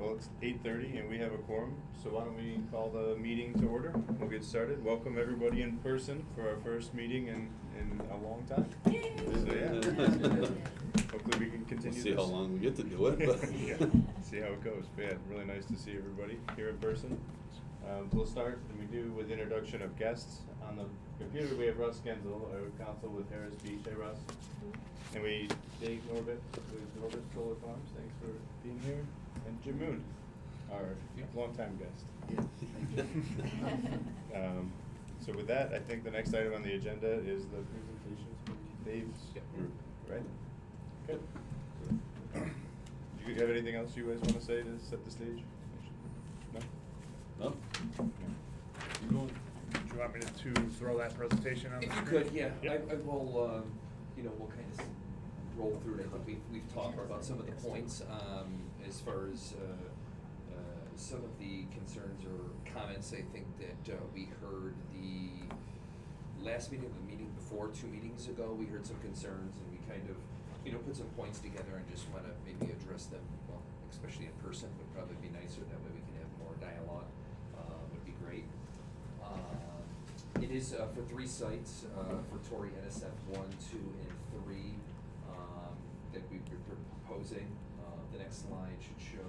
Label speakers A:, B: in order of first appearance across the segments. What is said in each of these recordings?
A: well, it's 8:30 and we have a quorum, so why don't we call the meeting to order? We'll get started. Welcome everybody in person for our first meeting in a long time. So, yeah. Hopefully we can continue
B: We'll see
A: this.
B: how long we get to do it. But
A: Yeah, see how it goes. But yeah, really nice to see everybody here in person. We'll start, and we do with introduction of guests. On the computer, we have Russ Genzel, our counsel with Harris Beach. Hey, Russ. And we, Dave Norbit with Norbit Solar Farms. Thanks for being here. And Jim Moon, our longtime guest. So with that, I think the next item on the agenda is the presentations from Dave's. Right? Good. Do you have anything else you guys want to say to set the stage? No?
B: No?
A: No.
C: Do you want me to throw that presentation on the
D: If you
C: screen?
D: could, yeah,
C: Yeah.
D: I will, we'll kind of roll through it. I think we've talked about some of the points, as far as, some of the concerns or comments, I think that, we heard the last meeting, the meeting before, 2 meetings ago, we heard some concerns and we kind of, put some points together and just wanna maybe address them, well, especially in person would probably be nicer, that way we can have more dialogue, would be great. It is for 3 sites, for Torrey NSF 1, 2, and 3, that we're proposing. The next slide should show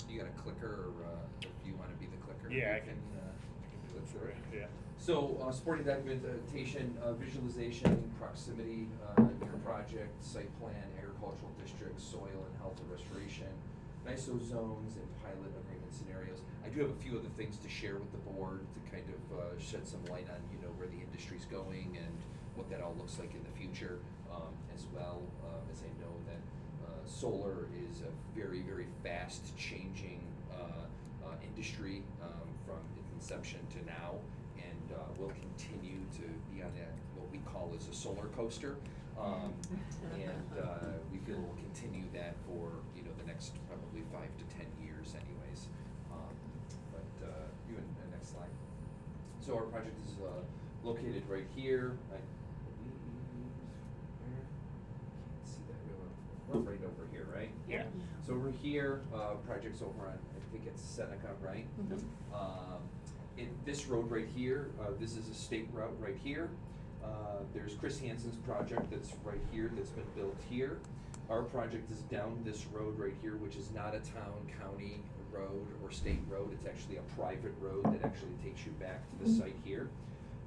D: you got a clicker, or if you wanna be the clicker?
C: Yeah, I
D: you
C: can
D: flip through it.
C: Yeah.
D: So, supporting documentation, visualization, proximity, your project, site plan, agricultural district, soil and health and restoration, ISO zones, and pilot agreement scenarios. I do have a few other things to share with the board to kind of shed some light on, where the industry's going and what that all looks like in the future, as well, as I know that solar is a very, very fast changing industry from its inception to now, and will continue to be on that, what we call as a solar coaster. And we feel we'll continue that for, the next probably 5 to 10 years anyways. You in the next slide. So our project is located right here. I can't see that, we're right over here, right?
C: Yeah.
D: So over here, project's over on, I think it's Seneca, right? In this road right here, this is a state route right here. There's Chris Hansen's project that's right here, that's been built here. Our project is down this road right here, which is not a town, county road or state road. It's actually a private road that actually takes you back to the site here.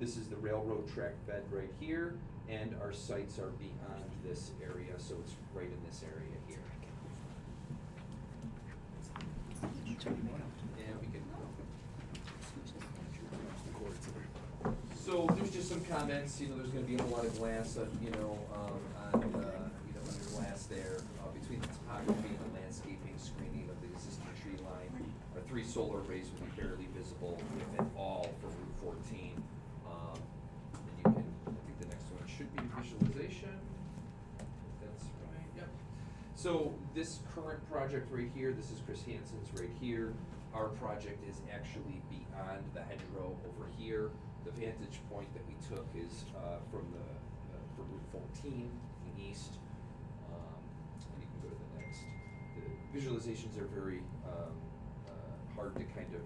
D: This is the railroad track bed right here, and our sites are beyond this area, so it's right in this area here. And we can. So there's just some comments, there's gonna be a lot of glass, under glass there, between the topography and the landscaping screening of the existing tree line. Our 3 solar arrays will be barely visible, if at all, for Route 14. And you can, I think the next one should be visualization. If that's right, yep. So this current project right here, this is Chris Hansen's right here. Our project is actually beyond the hedgerow over here. The vantage point that we took is from for Route 14 east. And you can go to the next. The visualizations are very hard to kind of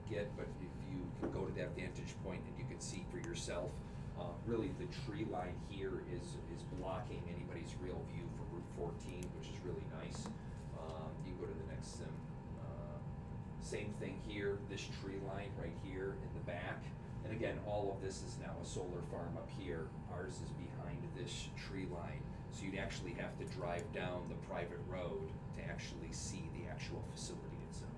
D: get, but if you can go to that vantage point and you can see for yourself, really the tree line here is blocking anybody's real view for Route 14, which is really nice. You can go to the next sim. Same thing here, this tree line right here in the back. And again, all of this is now a solar farm up here. Ours is behind this tree line. So you'd actually have to drive down the private road to actually see the actual facility itself.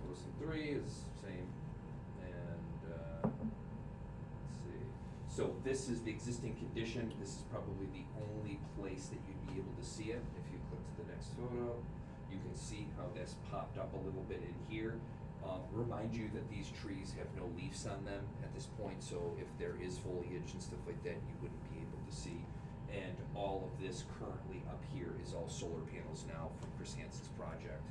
D: Posting 3 is same. And let's see. So this is the existing condition. This is probably the only place that you'd be able to see it. If you click to the next photo, you can see how this popped up a little bit in here. Remind you that these trees have no leaves on them at this point, so if there is foliage and stuff like that, you wouldn't be able to see. And all of this currently up here is all solar panels now from Chris Hansen's project.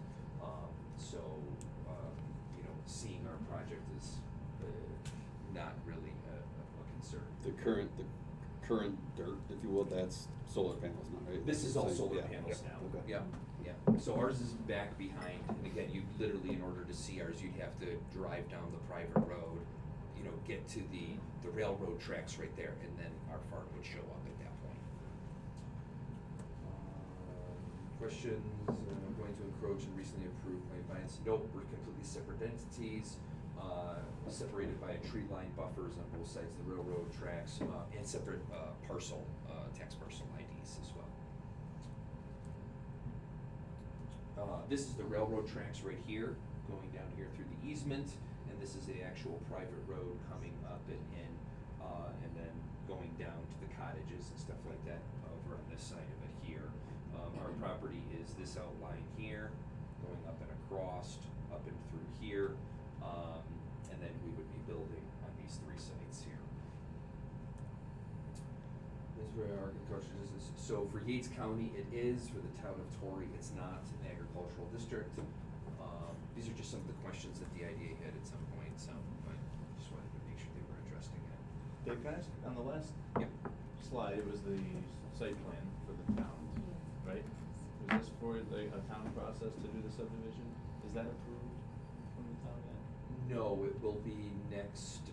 D: Seeing our project is not really a concern.
B: The current current dirt, if you will, that's solar panels now, right?
D: This is all
B: So,
D: solar
B: yeah.
D: panels now.
B: Okay.
D: Yeah, yeah. So ours is back behind, and again, you literally, in order to see ours, you'd have to drive down the private road, you know, get to the railroad tracks right there, and then our farm would show up at that point. Questions, going to encroach and recently approved plan binds? Nope, we're completely separate entities, separated by tree line buffers on both sides of the railroad tracks, and separate parcel, tax parcel IDs as well. This is the railroad tracks right here, going down here through the easement, and this is the actual private road coming up and in, and then going down to the cottages and stuff like that over on this side of it here. Our property is this outline here, going up and across, up and through here, and then we would be building on these three sites here. This is where our agriculture is. So for Yates County, it is. For the town of Torrey, it's not an agricultural district. These are just some of the questions that the IDA had at some point, so I just wanted to make sure they were addressing it.
A: Dave, can I ask, on the last
D: Yep.
A: slide, it was the site plan for the towns, right? Was this for a town process to do the subdivision? Is that approved from the town yet?
D: No, it will be next,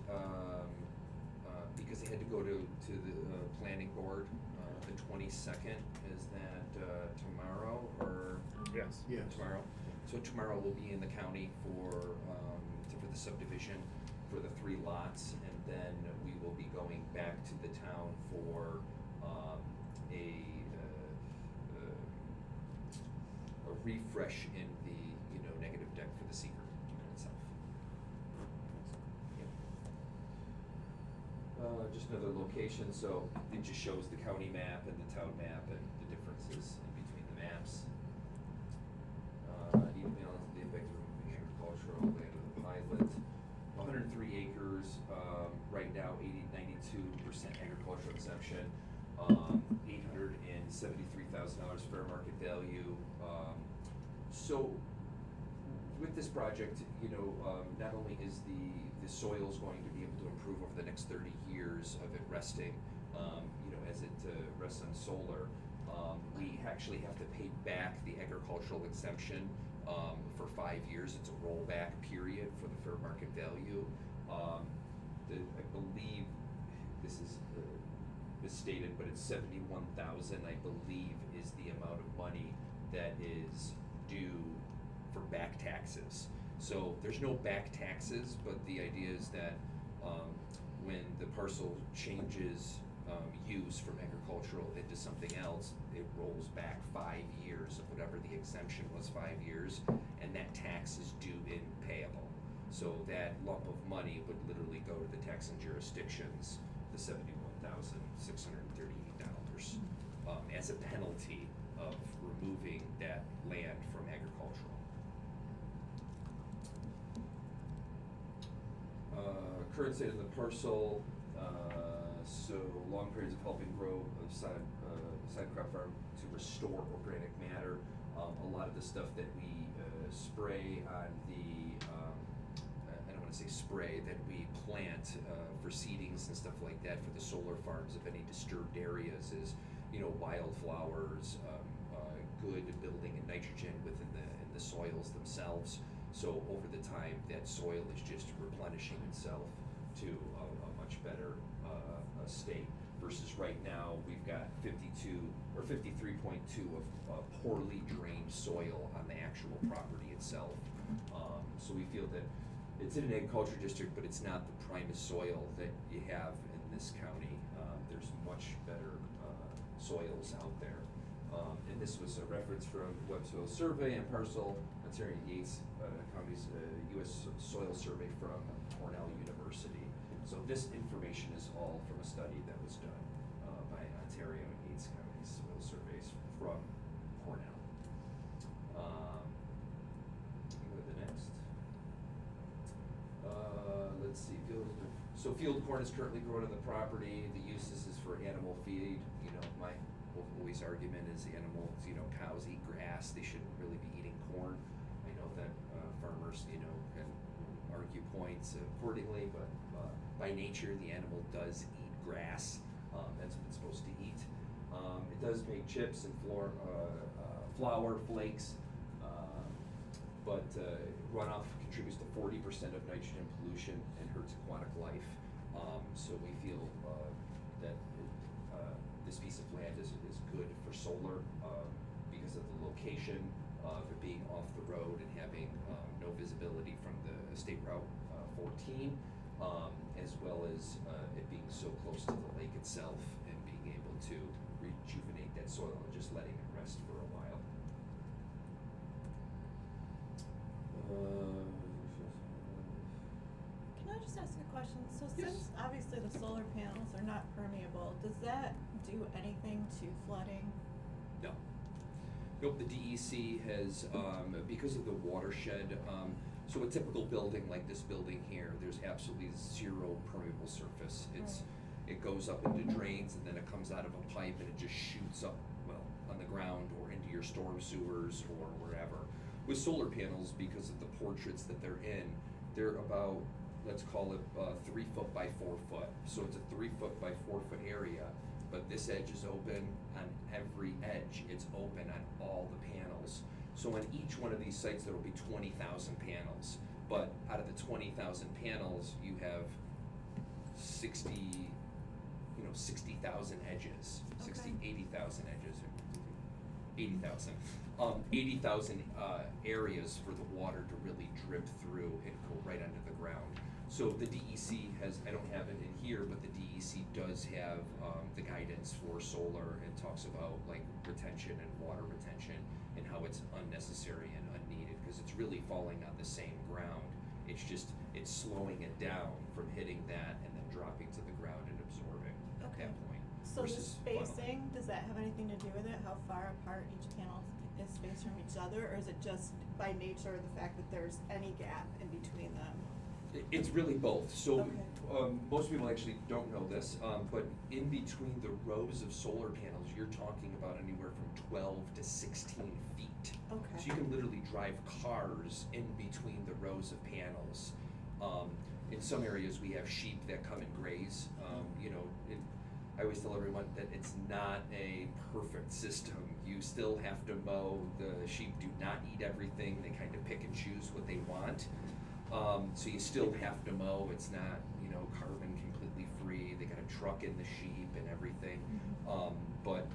D: because they had to go to the planning board, the 22nd. Is that tomorrow or?
C: Yes.
D: Tomorrow. So tomorrow we'll be in the county for the subdivision for the 3 lots, and then we will be going back to the town for a refresh in the, you know, negative deck for the secret itself. Yep. Just another location, so it just shows the county map and the town map and the differences in between the maps. Email the impact of removing agricultural land of the pilot. 103 acres, right now 92% agricultural exemption, $873,000 fair market value. So with this project, you know, not only is the soil's going to be able to improve over the next 30 years of it resting, you know, as it rests on solar, we actually have to pay back the agricultural exemption for 5 years. It's a rollback period for the fair market value. I believe this is misstated, but it's 71,000. I believe is the amount of money that is due for back taxes. So there's no back taxes, but the idea is that when the parcel changes use from agricultural into something else, it rolls back 5 years of whatever the exemption was, 5 years, and that tax is due in payable. So that lump of money would literally go to the taxing jurisdictions, the $71,638, as a penalty of removing that land from agricultural. Current state of the parcel, so long periods of helping grow a side crop farm to restore organic matter. A lot of the stuff that we spray on the, I don't want to say spray, that we plant for seedings and stuff like that for the solar farms of any disturbed areas is, you know, wildflowers, good building in nitrogen within the soils themselves. So over the time, that soil is just replenishing itself to a much better state, versus right now we've got 52 or 53.2 of poorly drained soil on the actual property itself. So we feel that it's in an agriculture district, but it's not the primest soil that you have in this county. There's much better soils out there. And this was a reference from Web Soil Survey and Parcel, Ontario Yates County's U.S. Soil Survey from Cornell University. So this information is all from a study that was done by Ontario and Yates County's soil surveys from Cornell. Go to the next. Let's see, field corn is currently grown on the property. The uses is for animal feed. You know, my always argument is the animals, you know, cows eat grass. They shouldn't really be eating corn. I know that farmers, you know, can argue points accordingly, but by nature, the animal does eat grass. That's what it's supposed to eat. It does make chips and flour flakes, but runoff contributes to 40% of nitrogen pollution and hurts aquatic life. So we feel that this piece of land is good for solar because of the location of it being off the road and having no visibility from the State Route 14, as well as it being so close to the lake itself and being able to rejuvenate that soil and just letting it rest for a while.
E: Can I just ask a question? So
D: Yes.
E: since obviously the solar panels are not permeable, does that do anything to flooding?
D: No. Nope, the DEC has, because of the watershed, so a typical building like this building here, there's absolutely zero permeable surface. It goes up into drains and then it comes out of a pipe and it just shoots up, well, on the ground or into your storm sewers or wherever. With solar panels, because of the portraits that they're in, they're about, let's call it 3 foot by 4 foot. So it's a 3 foot by 4 foot area, but this edge is open on every edge. It's open on all the panels. So on each one of these sites, there will be 20,000 panels. But out of the 20,000 panels, you have 60,000 edges, 80,000 edges, 80,000. 80,000 areas for the water to really drip through and go right under the ground. So the DEC has, I don't have it in here, but the DEC does have the guidance for solar and talks about like retention and water retention and how it's unnecessary and unneeded because it's really falling on the same ground. It's just, it's slowing it down from hitting that and then dropping to the ground and absorbing at that point.
E: So the
D: versus funneling.
E: spacing, does that have anything to do with it? How far apart each panel is spaced from each other? Or is it just by nature of the fact that there's any gap in between them?
D: It's really both. So
E: Okay.
D: most people actually don't know this, but in between the rows of solar panels, you're talking about anywhere from 12 to 16 feet.
E: Okay.
D: So you can literally drive cars in between the rows of panels. In some areas, we have sheep that come and graze. I always tell everyone that it's not a perfect system. You still have to mow. The sheep do not eat everything. They kind of pick and choose what they want. So you still have to mow. It's not, carbon completely free. They got a truck in the sheep and everything. But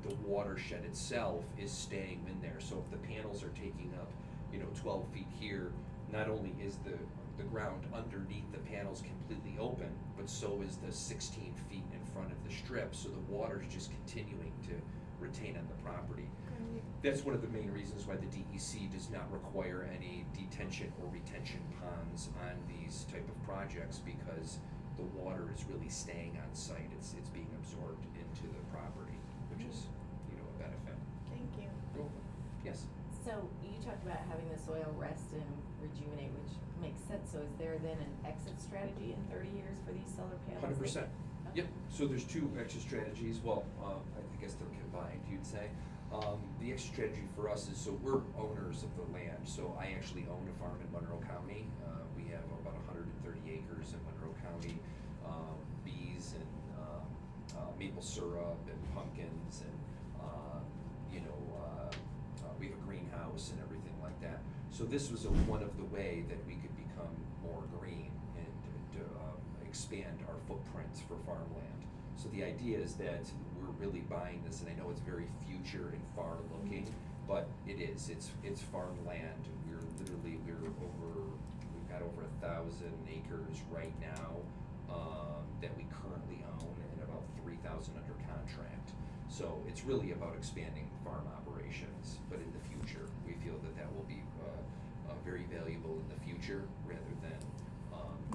D: the watershed itself is staying in there. So if the panels are taking up, 12 feet here, not only is the ground underneath the panels completely open, but so is the 16 feet in front of the strip. So the water's just continuing to retain on the property.
E: Great.
D: That's one of the main reasons why the DEC does not require any detention or retention ponds on these type of projects because the water is really staying on site. It's being absorbed into the property, which is, a benefit.
E: Thank you.
D: Yes.
F: So you talked about having the soil rest and rejuvenate, which makes sense. So is there then an exit strategy in 30 years for these solar panels?
D: 100%.
F: Okay.
D: Yep. So there's two exit strategies. Well, I guess they're combined, you'd say. The exit strategy for us is, so we're owners of the land. So I actually own a farm in Monroe County. We have about 130 acres in Monroe County, bees and maple syrup and pumpkins and, we have a greenhouse and everything like that. So this was one of the way that we could become more green and to expand our footprints for farmland. So the idea is that we're really buying this, and I know it's very future and far looking, but it is. It's farmland. We've got over 1,000 acres right now that we currently own, and about 3,000 under contract. So it's really about expanding farm operations, but in the future, we feel that will be very valuable in the future rather than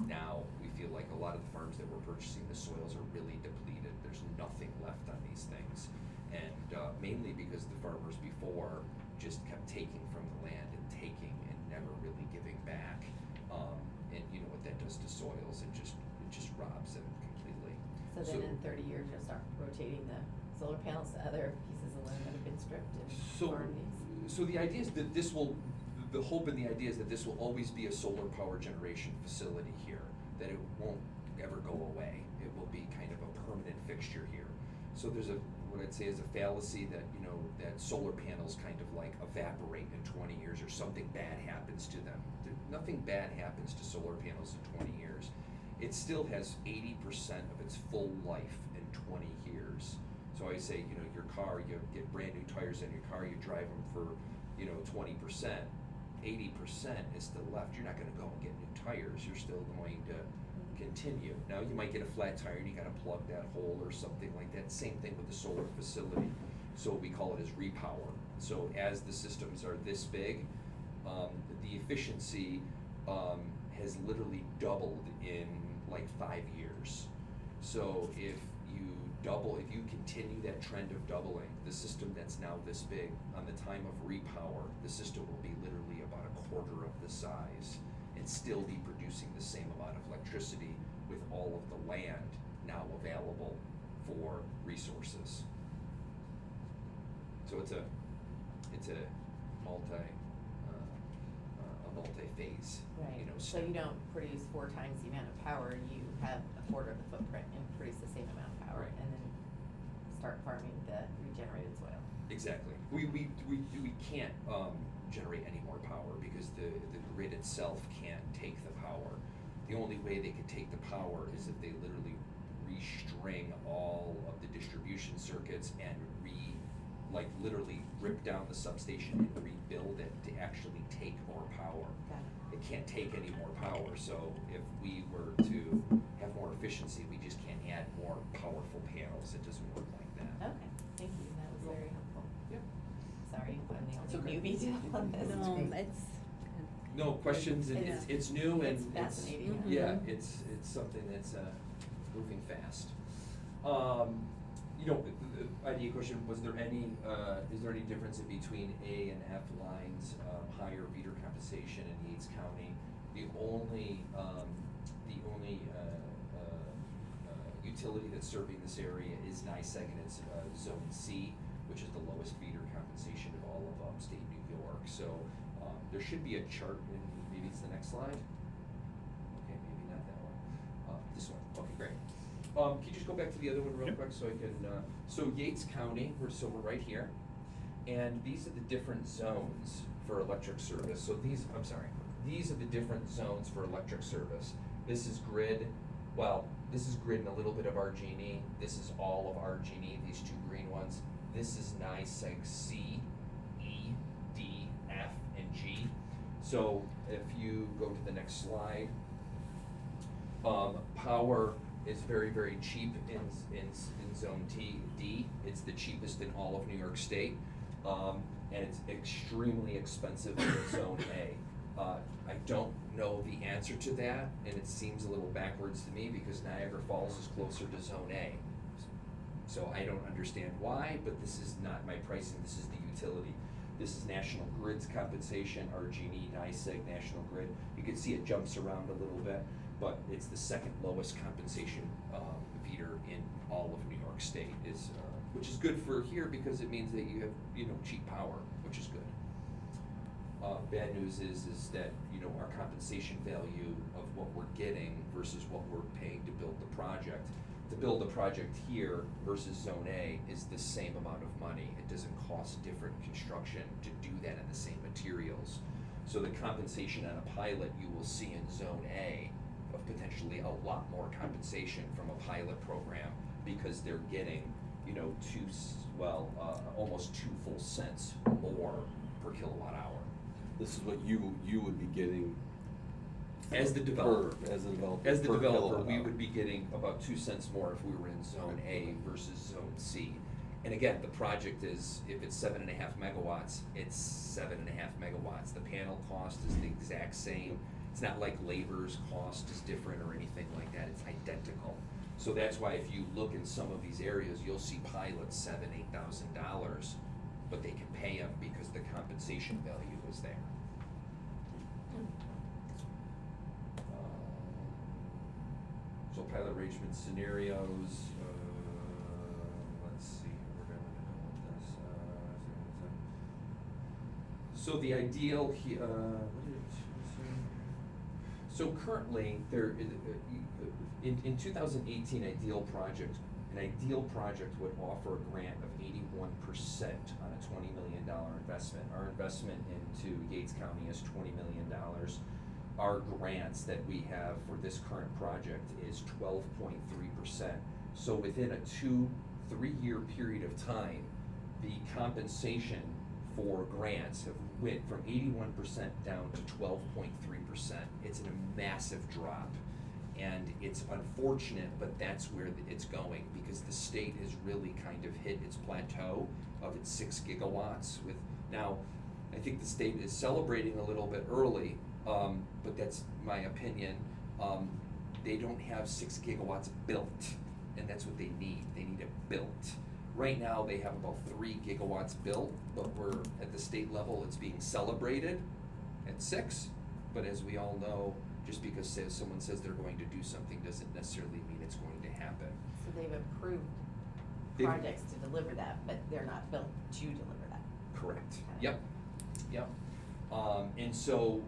D: now. We feel like a lot of the farms that we're purchasing, the soils are really depleted. There's nothing left on these things, and mainly because the farmers before just kept taking from the land and taking and never really giving back. And you know what that does to soils? It just robs them completely.
F: So then in 30 years, you'll start rotating the solar panels to other pieces of land that have been stripped and farm these?
D: So the idea is that the hope and the idea is that this will always be a solar power generation facility here, that it won't ever go away. It will be kind of a permanent fixture here. So there's what I'd say is a fallacy that, that solar panels kind of like evaporate in 20 years or something bad happens to them. Nothing bad happens to solar panels in 20 years. It still has 80% of its full life in 20 years. So I say, your car, you get brand new tires in your car, you drive them for, 20%, 80% is still left. You're not gonna go and get new tires. You're still going to continue. Now you might get a flat tire and you gotta plug that hole or something like that. Same thing with the solar facility. So we call it as repower. So as the systems are this big, the efficiency has literally doubled in like 5 years. So if you continue that trend of doubling, the system that's now this big, on the time of repower, the system will be literally about a quarter of the size and still be producing the same amount of electricity with all of the land now available for resources. So it's a multi-phase,
F: Right, so
D: step.
F: you don't produce 4 times the amount of power, you have a quarter of the footprint and produce the same amount of power,
D: Right.
F: and then start farming the regenerated soil.
D: Exactly. We can't generate any more power because the grid itself can't take the power. The only way they could take the power is if they literally restring all of the distribution circuits and literally rip down the substation and rebuild it to actually take more power.
F: Got
D: It can't take any more power, so if we were to have more efficiency, we just can't add more powerful panels. It doesn't work like that.
F: Okay, thank you, that was very helpful.
D: Yep.
F: Sorry, I'm
D: It's
F: the only
D: okay.
F: newbie to on this.
E: No, it's,
D: No questions, and
F: Yeah.
D: it's new and
F: It's fascinating.
D: yeah, it's something that's moving fast. Idea question, is there any difference in between A and F lines, higher meter compensation in Yates County? The only utility that's serving this area is NYSEG, and it's Zone C, which is the lowest feeder compensation of all of state New York. So there should be a chart in, maybe it's the next slide? Okay, maybe not that one. This one, okay, great. Can you just go back to the other one real
C: Yep.
D: quick so I can, so Yates County, we're right here. And these are the different zones for electric service. So these are the different zones for electric service. This is grid, this is grid and a little bit of RG&E. This is all of RG&E, these 2 green ones. This is NYSEG C, E, D, F, and G. So if you go to the next slide, power is very, very cheap in Zone D. It's the cheapest in all of New York State, and it's extremely expensive in Zone A. I don't know the answer to that, and it seems a little backwards to me because Niagara Falls is closer to Zone A. So I don't understand why, but this is not my pricing, this is the utility. This is National Grid's compensation, RG&E, NYSEG, National Grid. You can see it jumps around a little bit, but it's the second lowest compensation feeder in all of New York State, which is good for here because it means that you have cheap power, which is good. Bad news is that our compensation value of what we're getting versus what we're paying to build the project. To build a project here versus Zone A is the same amount of money. It doesn't cost different construction to do that in the same materials. So the compensation on a pilot you will see in Zone A of potentially a lot more compensation from a pilot program because they're getting, almost 2 full cents more per kilowatt hour.
B: This is what you would be getting
D: As the developer.
B: As the developer.
D: As the
B: per
D: developer,
B: kilowatt
D: we
B: hour.
D: would be getting about 2 cents more if we were in Zone A versus Zone C. And again, the project is, if it's 7.5 megawatts, it's 7.5 megawatts. The panel cost is the exact same. It's not like labor's cost is different or anything like that. It's identical. So that's why if you look in some of these areas, you'll see pilots $7,000-8,000, but they can pay them because the compensation value is there. So pilot arrangement scenarios, let's see, we're going to go with this. So the ideal what did it say? So currently, in 2018, an ideal project would offer a grant of 81% on a $20 million investment. Our investment into Yates County is $20 million. Our grants that we have for this current project is 12.3%. So within a 2-3 year period of time, the compensation for grants have went from 81% down to 12.3%. It's a massive drop. And it's unfortunate, but that's where it's going, because the state has really kind of hit its plateau of its 6 gigawatts with, now, I think the state is celebrating a little bit early, but that's my opinion. They don't have 6 gigawatts built, and that's what they need. They need it built. Right now, they have about 3 gigawatts built, but we're at the state level, it's being celebrated at 6. But as we all know, just because someone says they're going to do something doesn't necessarily mean it's going to happen.
F: So they've approved
D: They've-
F: projects to deliver that, but they're not built to deliver that.
D: Correct.
F: Okay.
D: Yep. And so,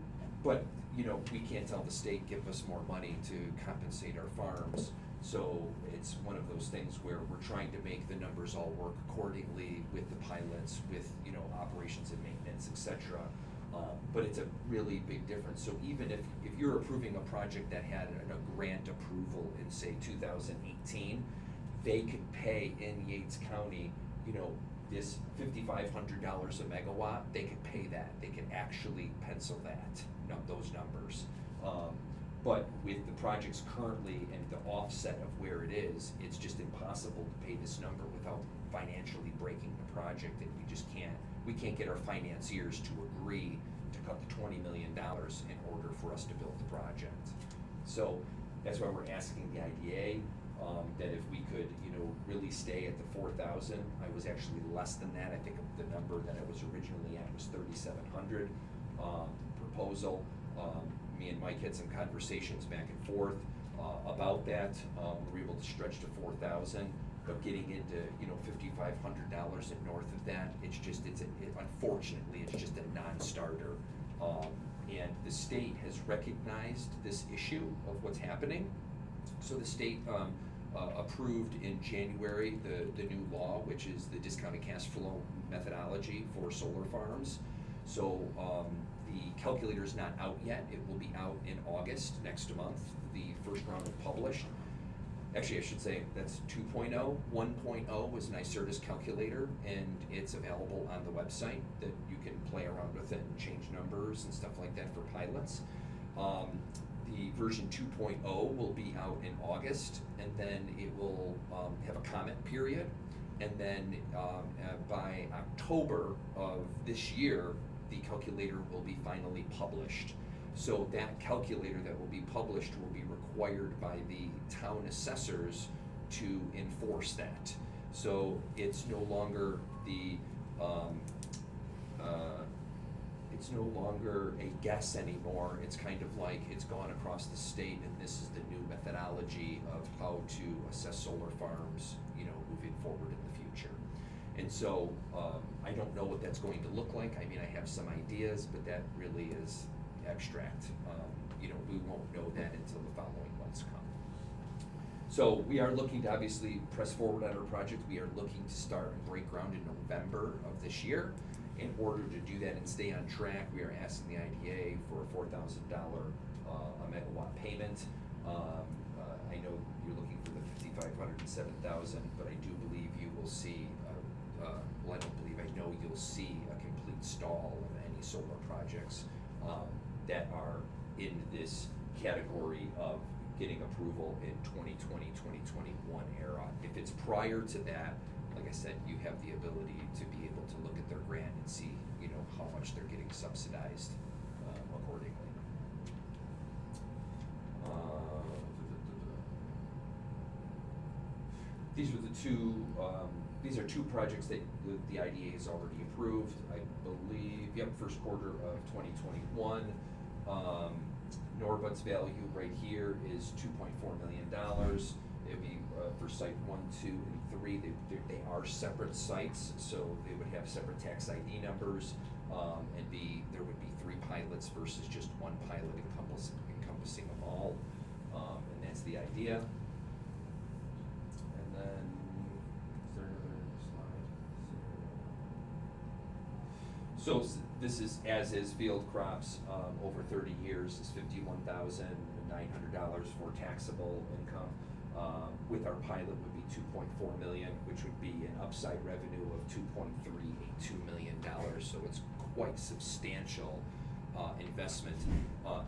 D: but, you know, we can't tell the state, give us more money to compensate our farms. So it's one of those things where we're trying to make the numbers all work accordingly with the pilots, with, you know, operations and maintenance, et cetera. But it's a really big difference. So even if you're approving a project that had a grant approval in, say, 2018, they could pay in Yates County, you know, this $5,500 a megawatt, they could pay that. They could actually pencil that, those numbers. But with the projects currently and the offset of where it is, it's just impossible to pay this number without financially breaking the project, and we can't get our financiers to agree to cut the $20 million in order for us to build the project. So that's why we're asking the IDA that if we could, you know, really stay at the 4,000. I was actually less than that. I think the number that I was originally at was 3,700 proposal. Me and Mike had some conversations back and forth about that. We were able to stretch to 4,000. But getting into, you know, $5,500 and north of that, unfortunately, it's just a non-starter. And the state has recognized this issue of what's happening. So the state approved in January the new law, which is the discounted cash flow methodology for solar farms. So the calculator is not out yet. It will be out in August next month. The first round is published. Actually, I should say that's 2.0. 1.0 was an iCertis calculator, and it's available on the website that you can play around with it and change numbers and stuff like that for pilots. The version 2.0 will be out in August, and then it will have a comment period. And then by October of this year, the calculator will be finally published. So that calculator that will be published will be required by the town assessors to enforce that. So it's no longer a guess anymore. It's kind of like it's gone across the state, and this is the new methodology of how to assess solar farms, you know, moving forward in the future. And so I don't know what that's going to look like. I mean, I have some ideas, but that really is abstract. You know, we won't know that until the following months come. So we are looking to obviously press forward on our project. We are looking to start and break ground in November of this year. In order to do that and stay on track, we are asking the IDA for a $4,000 a megawatt payment. I know you're looking for the 5,500 and 7,000, but I do believe you will see, well, I don't believe, I know you'll see a complete stall of any solar projects that are in this category of getting approval in 2020, 2021 era. If it's prior to that, like I said, you have the ability to be able to look at their grant and see, you know, how much they're getting subsidized accordingly. These are the two. These are two projects that the IDA has already approved. I believe, yep, first quarter of 2021. Norbut's value right here is $2.4 million. It would be for site 1, 2, and 3. They are separate sites, so they would have separate tax ID numbers, and there would be 3 pilots versus just 1 pilot encompassing servicing them all, and that's the idea. And then, is there another slide? So this is as is field crops, over 30 years is $51,900 for taxable income. With our pilot would be 2.4 million, which would be an upside revenue of $2.382 million. So it's quite substantial investment.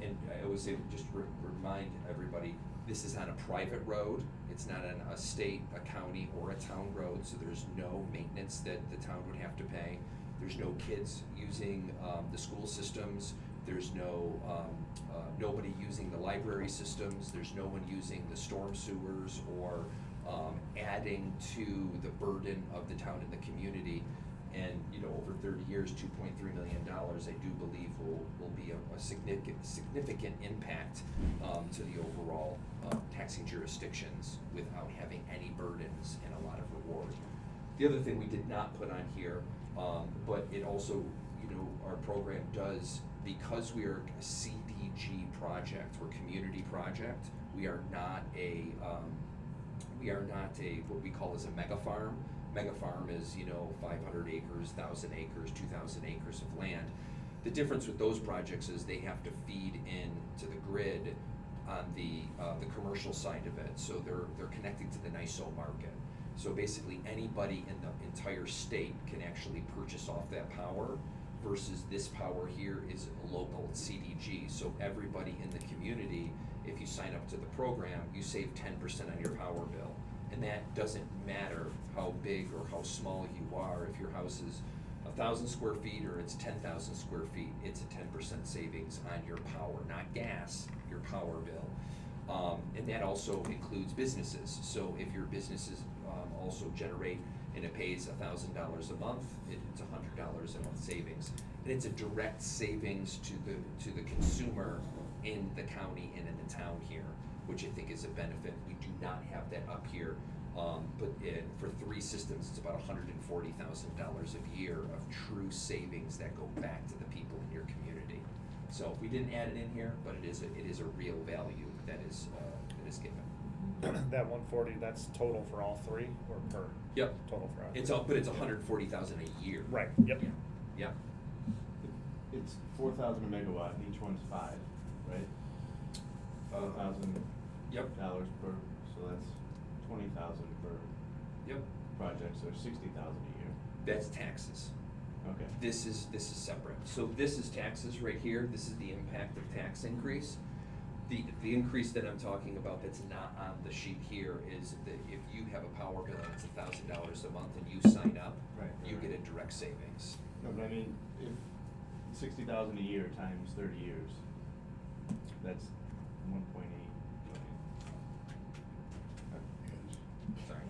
D: And I always say, just remind everybody, this is on a private road. It's not on a state, a county, or a town road, so there's no maintenance that the town would have to pay. There's no kids using the school systems. There's nobody using the library systems. There's no one using the storm sewers or adding to the burden of the town and the community. And over 30 years, $2.3 million, I do believe will be a significant impact to the overall taxing jurisdictions without having any burdens and a lot of reward. The other thing we did not put on here, but it also, our program does, because we are a CDG project, or community project, we are not a what we call as a mega farm. Mega farm is 500 acres, 1,000 acres, 2,000 acres of land. The difference with those projects is they have to feed into the grid on the commercial side of it, so they're connecting to the NISO market. So basically, anybody in the entire state can actually purchase off that power, versus this power here is local, CDG. So everybody in the community, if you sign up to the program, you save 10% on your power bill. And that doesn't matter how big or how small you are. If your house is 1,000 square feet or it's 10,000 square feet, it's a 10% savings on your power, not gas, your power bill. And that also includes businesses. So if your businesses also generate and it pays $1,000 a month, it's $100 a month savings. And it's a direct savings to the consumer in the county and in the town here, which I think is a benefit. We do not have that up here, but for 3 systems, it's about $140,000 a year of true savings that go back to the people in your community. So we didn't add it in here, but it is a real value that is given.
C: That 140, that's total for all 3 or per?
D: Yep.
C: Total for all 3.
D: But it's $140,000 a year.
C: Right, yep.
D: Yep.
A: It's 4,000 a megawatt, and each one's 5, right? $4,000
D: Yep.
A: per, so that's 20,000 per
D: Yep.
A: project, so 60,000 a year.
D: That's taxes.
A: Okay.
D: This is separate. So this is taxes right here. This is the impact of tax increase. The increase that I'm talking about that's not on the sheet here is that if you have a power bill and it's $1,000 a month and you sign up,
A: Right,
D: you
A: right.
D: get a direct savings.
A: No, but I mean, if 60,000 a year times 30 years, that's 1.8 million.
D: Sorry.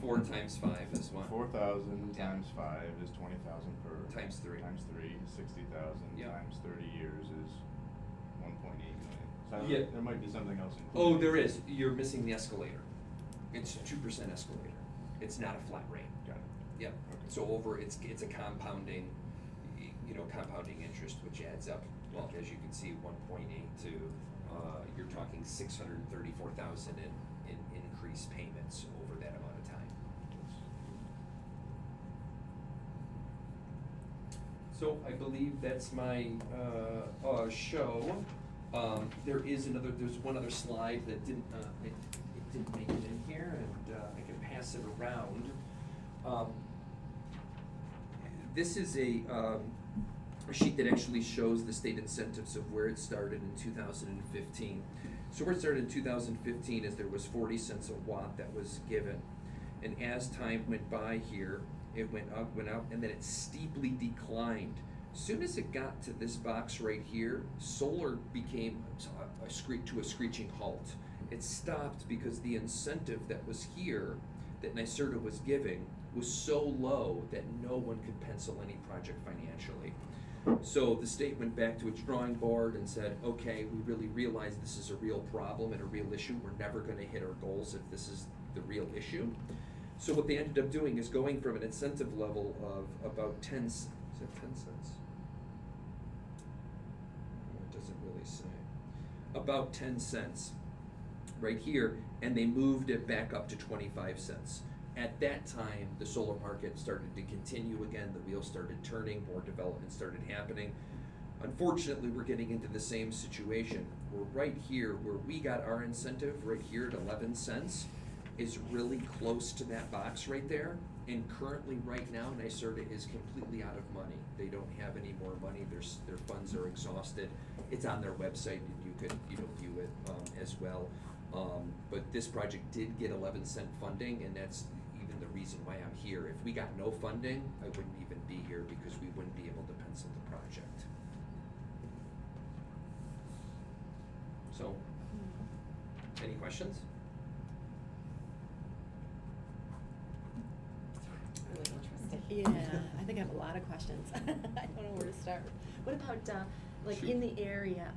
D: 4 times 5 is what?
A: 4,000
D: Yeah.
A: times 5 is 20,000 per.
D: Times 3.
A: Times 3, 60,000
D: Yeah.
A: times 30 years is 1.8 million. So
D: Yeah.
A: there might be something else included.
D: Oh, there is. You're missing the escalator. It's 2% escalator. It's not a flat rate.
A: Got it.
D: Yep.
A: Okay.
D: So it's a compounding, compounding interest, which adds up. Well, as you can see, 1.8 to you're talking 634,000 in increased payments over that amount of time. So I believe that's my show. There's one other slide that didn't it didn't make it in here, and I can pass it around. This is a sheet that actually shows the state incentives of where it started in 2015. So where it started in 2015 is there was 40 cents a watt that was given. And as time went by here, it went up, and then it steeply declined. As soon as it got to this box right here, solar became a screeching halt. It stopped because the incentive that was here, that NYSERDA was giving, was so low that no one could pencil any project financially. So the state went back to its drawing board and said, okay, we really realize this is a real problem and a real issue. We're never going to hit our goals if this is the real issue. So what they ended up doing is going from an incentive level of about 10 cents. It doesn't really say. about 10 cents right here, and they moved it back up to 25 cents. At that time, the solar market started to continue again, the wheels started turning, more development started happening. Unfortunately, we're getting into the same situation. We're right here where we got our incentive, right here at 11 cents, is really close to that box right there. And currently, right now, NYSERDA is completely out of money. They don't have any more money. Their funds are exhausted. It's on their website, and you could view it as well. But this project did get 11-cent funding, and that's even the reason why I'm here. If we got no funding, I wouldn't even be here because we wouldn't be able to pencil the project. So, any questions?
F: Really interesting.
G: Yeah, I think I have a lot of questions. I don't know where to start. What about, like
D: Shoot.
G: in the area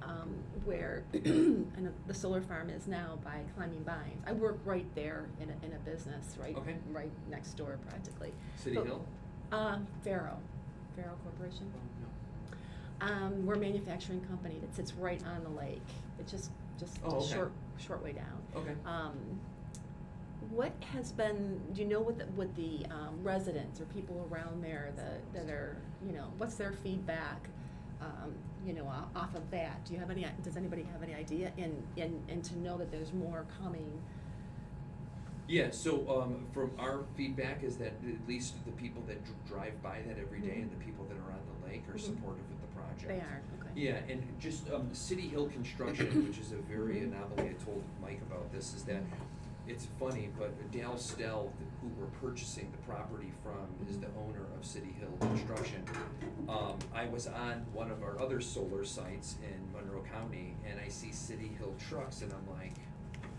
G: where I know the solar farm is now by Climbing Vines? I work right there in a business, right,
D: Okay.
G: right next door practically.
D: City
G: But-
D: Hill?
G: Farrow Corporation. We're a manufacturing company that sits right on the lake. It's just
D: Oh,
G: a
D: okay.
G: short way down.
D: Okay.
G: What has been, do you know what the residents or people around there that are, what's their feedback, off of that? Does anybody have any idea? And to know that there's more coming.
D: Yeah, so from our feedback is that at least the people that drive by that every day and the people that are on the lake are
G: Mhm.
D: supportive of the project.
G: They are, okay.
D: Yeah, and just City Hill Construction, which is a very
G: Mhm.
D: anomaly, I told Mike about this, is that it's funny, but Dale Stell, who we're purchasing the property from, is the owner of City Hill Construction. I was on one of our other solar sites in Monroe County, and I see City Hill trucks, and I'm like,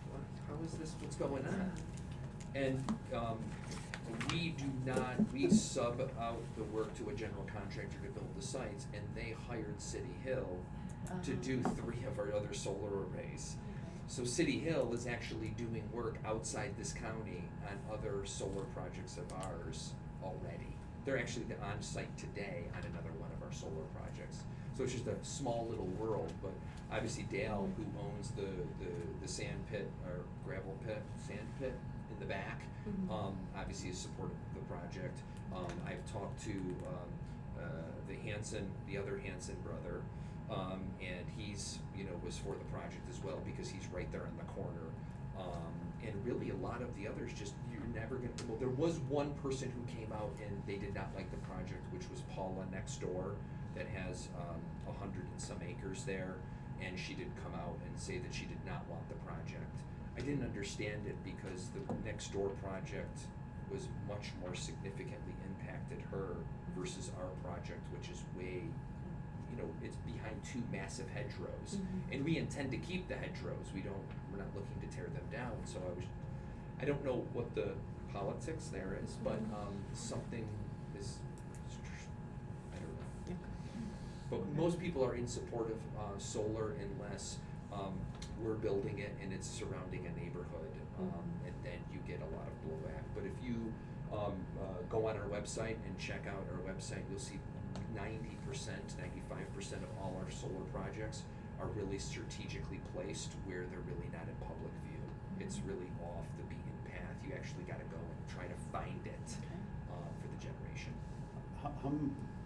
D: what, how is this, what's going on? And we sub out the work to a general contractor to build the sites, and they hired City Hill to do 3 of our other solar arrays. So City Hill is actually doing work outside this county on other solar projects of ours already. They're actually on site today on another one of our solar projects. So it's just a small little world, but obviously Dale, who owns the sand pit or gravel pit, sand pit in the back,
G: Mhm.
D: obviously is supportive of the project. I've talked to the other Hansen brother, and he's, was for the project as well because he's right there in the corner. And really a lot of the others you're never gonna, well, there was one person who came out and they did not like the project, which was Paula next door that has 100 and some acres there, and she did come out and say that she did not want the project. I didn't understand it because the next door project was much more significantly impacted her versus our project, which is way, it's behind 2 massive hedgerows.
G: Mhm.
D: And we intend to keep the hedgerows. We're not looking to tear them down. So I don't know what the politics there is, but something is, I don't know.
G: Okay.
D: But most people are in support of solar unless we're building it and it's surrounding a neighborhood, and then you get a lot of blowback. But if you go on our website and check out our website, you'll see 90%, 95% of all our solar projects are really strategically placed where they're really not in public view. It's really off the beaten path. You actually got to go and try to find it
G: Okay.
D: for the generation.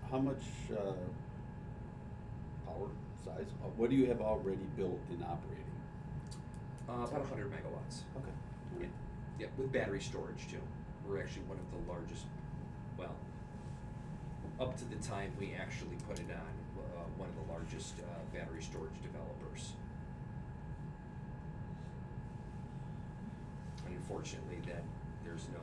B: How much power size? What do you have already built and operating?
D: About 100 megawatts.
B: Okay.
D: Yeah, yeah, with battery storage too. We're actually one of the largest, well, up to the time we actually put it on, one of the largest battery storage developers. And unfortunately, there's no,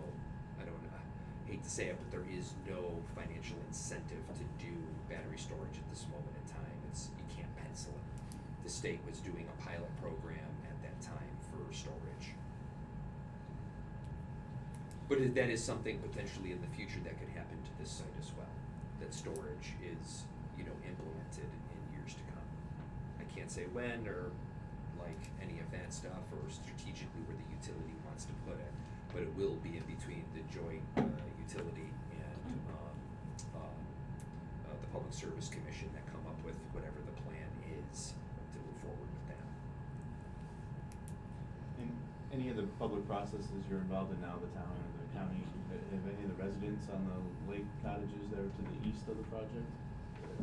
D: I hate to say it, but there is no financial incentive to do battery storage at this moment in time. You can't pencil it. The state was doing a pilot program at that time for storage. But that is something potentially in the future that could happen to this site as well, that storage is, implemented in years to come. I can't say when or like any of that stuff or strategically where the utility wants to put it, but it will be in between the joint utility and the Public Service Commission that come up with whatever the plan is to move forward with that.
A: Any of the public processes you're involved in now, the town and the county, have any of the residents on the lake cottages there to the east of the project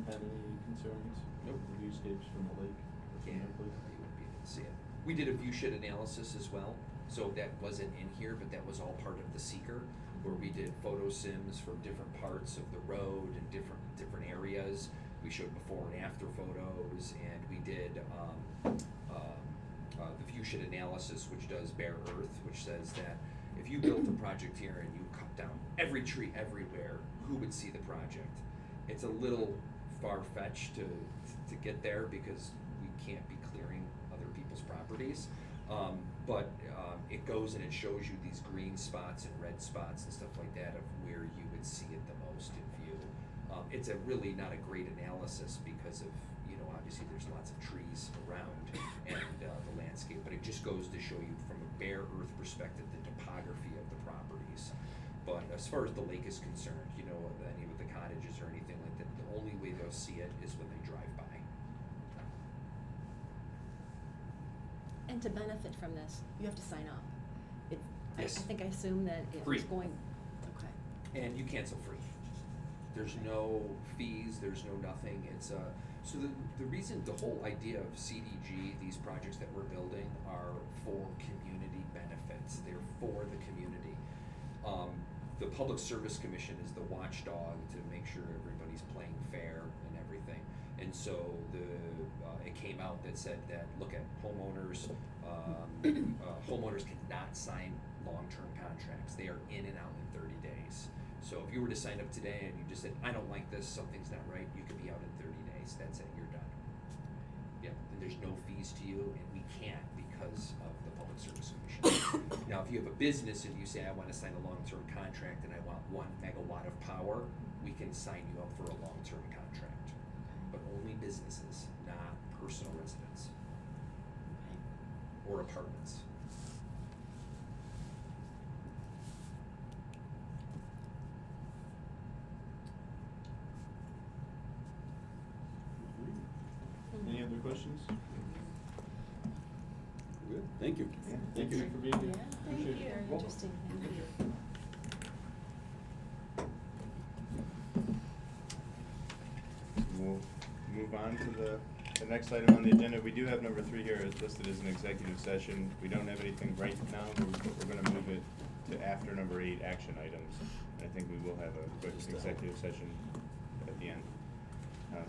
A: had any concerns?
D: Nope.
A: The viewscapes from the lake? or from
D: Yeah,
A: their place?
D: you wouldn't be able to see it. We did a viewshed analysis as well, so that wasn't in here, but that was all part of the seeker, where we did photo sims from different parts of the road and different areas. We showed before and after photos, and we did the viewshed analysis, which does bare earth, which says that if you built a project here and you cut down every tree everywhere, who would see the project? It's a little far-fetched to get there because we can't be clearing other people's properties. But it goes and it shows you these green spots and red spots and stuff like that of where you would see it the most in view. It's a really not a great analysis because of, obviously there's lots of trees around and the landscape, but it just goes to show you from a bare earth perspective the topography of the properties. But as far as the lake is concerned, any of the cottages or anything like that, the only way they'll see it is when they drive by.
G: And to benefit from this, you have to sign up. I
D: Yes.
G: think I assume that it
D: Free.
G: was going, okay.
D: And you cancel free. There's no fees, there's no nothing, it's so the reason, the whole idea of CDG, these projects that we're building are for community benefits, they're for the community. The Public Service Commission is the watchdog to make sure everybody's playing fair and everything. And so it came out that said that, look at homeowners, homeowners cannot sign long-term contracts. They are in and out in 30 days. So if you were to sign up today and you just said, I don't like this, something's not right, you could be out in 30 days. That's it, you're done. Yeah, and there's no fees to you, and we can't because of the Public Service Commission. Now, if you have a business and you say, I want to sign a long-term contract and I want 1 megawatt of power, we can sign you up for a long-term contract. But only businesses, not personal residents or apartments.
A: Any other questions?
B: Good, thank you.
A: Yeah, thank you for being here.
G: Yeah,
A: Appreciate it.
G: very
A: Well,
G: interesting, thank you.
A: We'll move on to the next item on the agenda. We do have number 3 here. It's listed as an executive session. We don't have anything right now, but we're gonna move it to after number 8, action items. I think we will have a quick executive session at the end.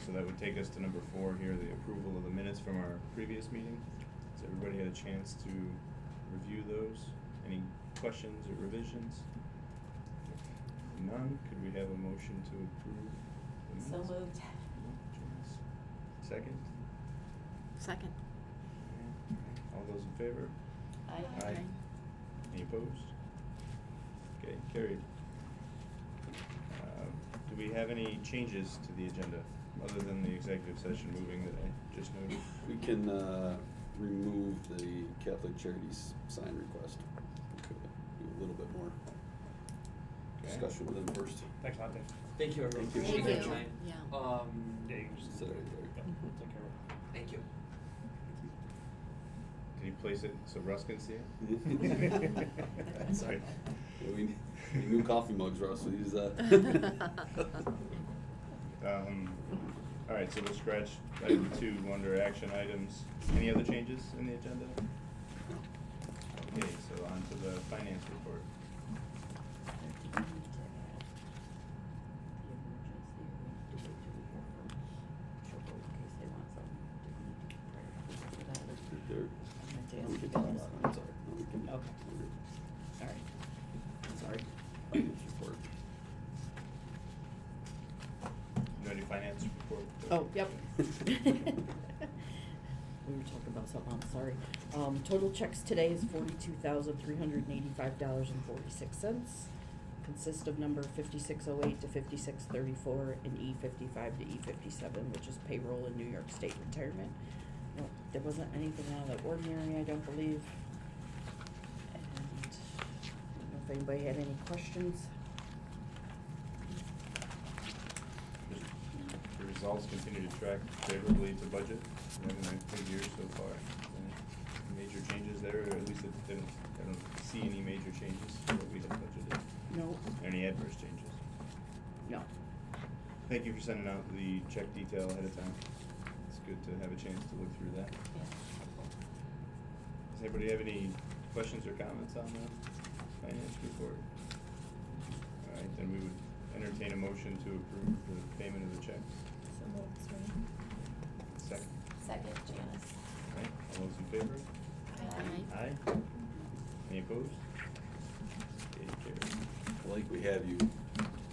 A: So that would take us to number 4 here, the approval of the minutes from our previous meeting. Has everybody had a chance to review those? Any questions or revisions? If none, could we have a motion to approve the
F: So
A: minutes?
F: moved.
A: Second?
G: Second.
A: All those in favor?
F: Aye.
A: Any opposed? Okay, carried. Do we have any changes to the agenda, other than the executive session moving that I just noted?
B: We can remove the Catholic Charities sign request. We could do a little bit more
A: Okay.
B: discussion with them first.
C: Thanks a lot, Dave.
D: Thank you, everyone.
B: Thank you.
D: Appreciate
G: Thank
D: your
G: you.
D: time.
G: Yeah.
C: Yeah, you can just
B: Sit right
C: Yeah,
B: there.
C: take care of it.
D: Thank you.
A: Can you place it so Russ can see it? Sorry.
B: Yeah, we need new coffee mugs, Russ, we'll use that.
A: All right, so we'll scratch item 2 under action items. Any other changes in the agenda? Okay, so on to the finance report.
B: There. No, we can talk about it. I'm sorry. No, we can.
H: Okay.
B: we're good.
H: All right. Sorry.
B: Finance report.
A: No new finance report?
H: Oh, yep. We were talking about something, I'm sorry. Total checks today is $42,385.46. Consist of number 5608 to 5634 and E55 to E57, which is payroll and New York State retirement. No, there wasn't anything out of the ordinary, I don't believe. And I don't know if anybody had any questions.
A: The results continue to track favorably to budget. We're having a good year so far. Any major major changes there, or at least I don't see any major changes that we have budgeted.
H: No,
A: Any adverse changes?
H: no.
A: Thank you for sending out the check detail ahead of time. It's good to have a chance to look through that. Does anybody have any questions or comments on the finance report? All right, then we would entertain a motion to approve the payment of the checks.
E: So moved, Sweeney.
A: Second.
F: Second, Janice.
A: All right, all those in favor?
G: Aye.
A: Aye. Any opposed? Okay, carried.
B: I like we have you,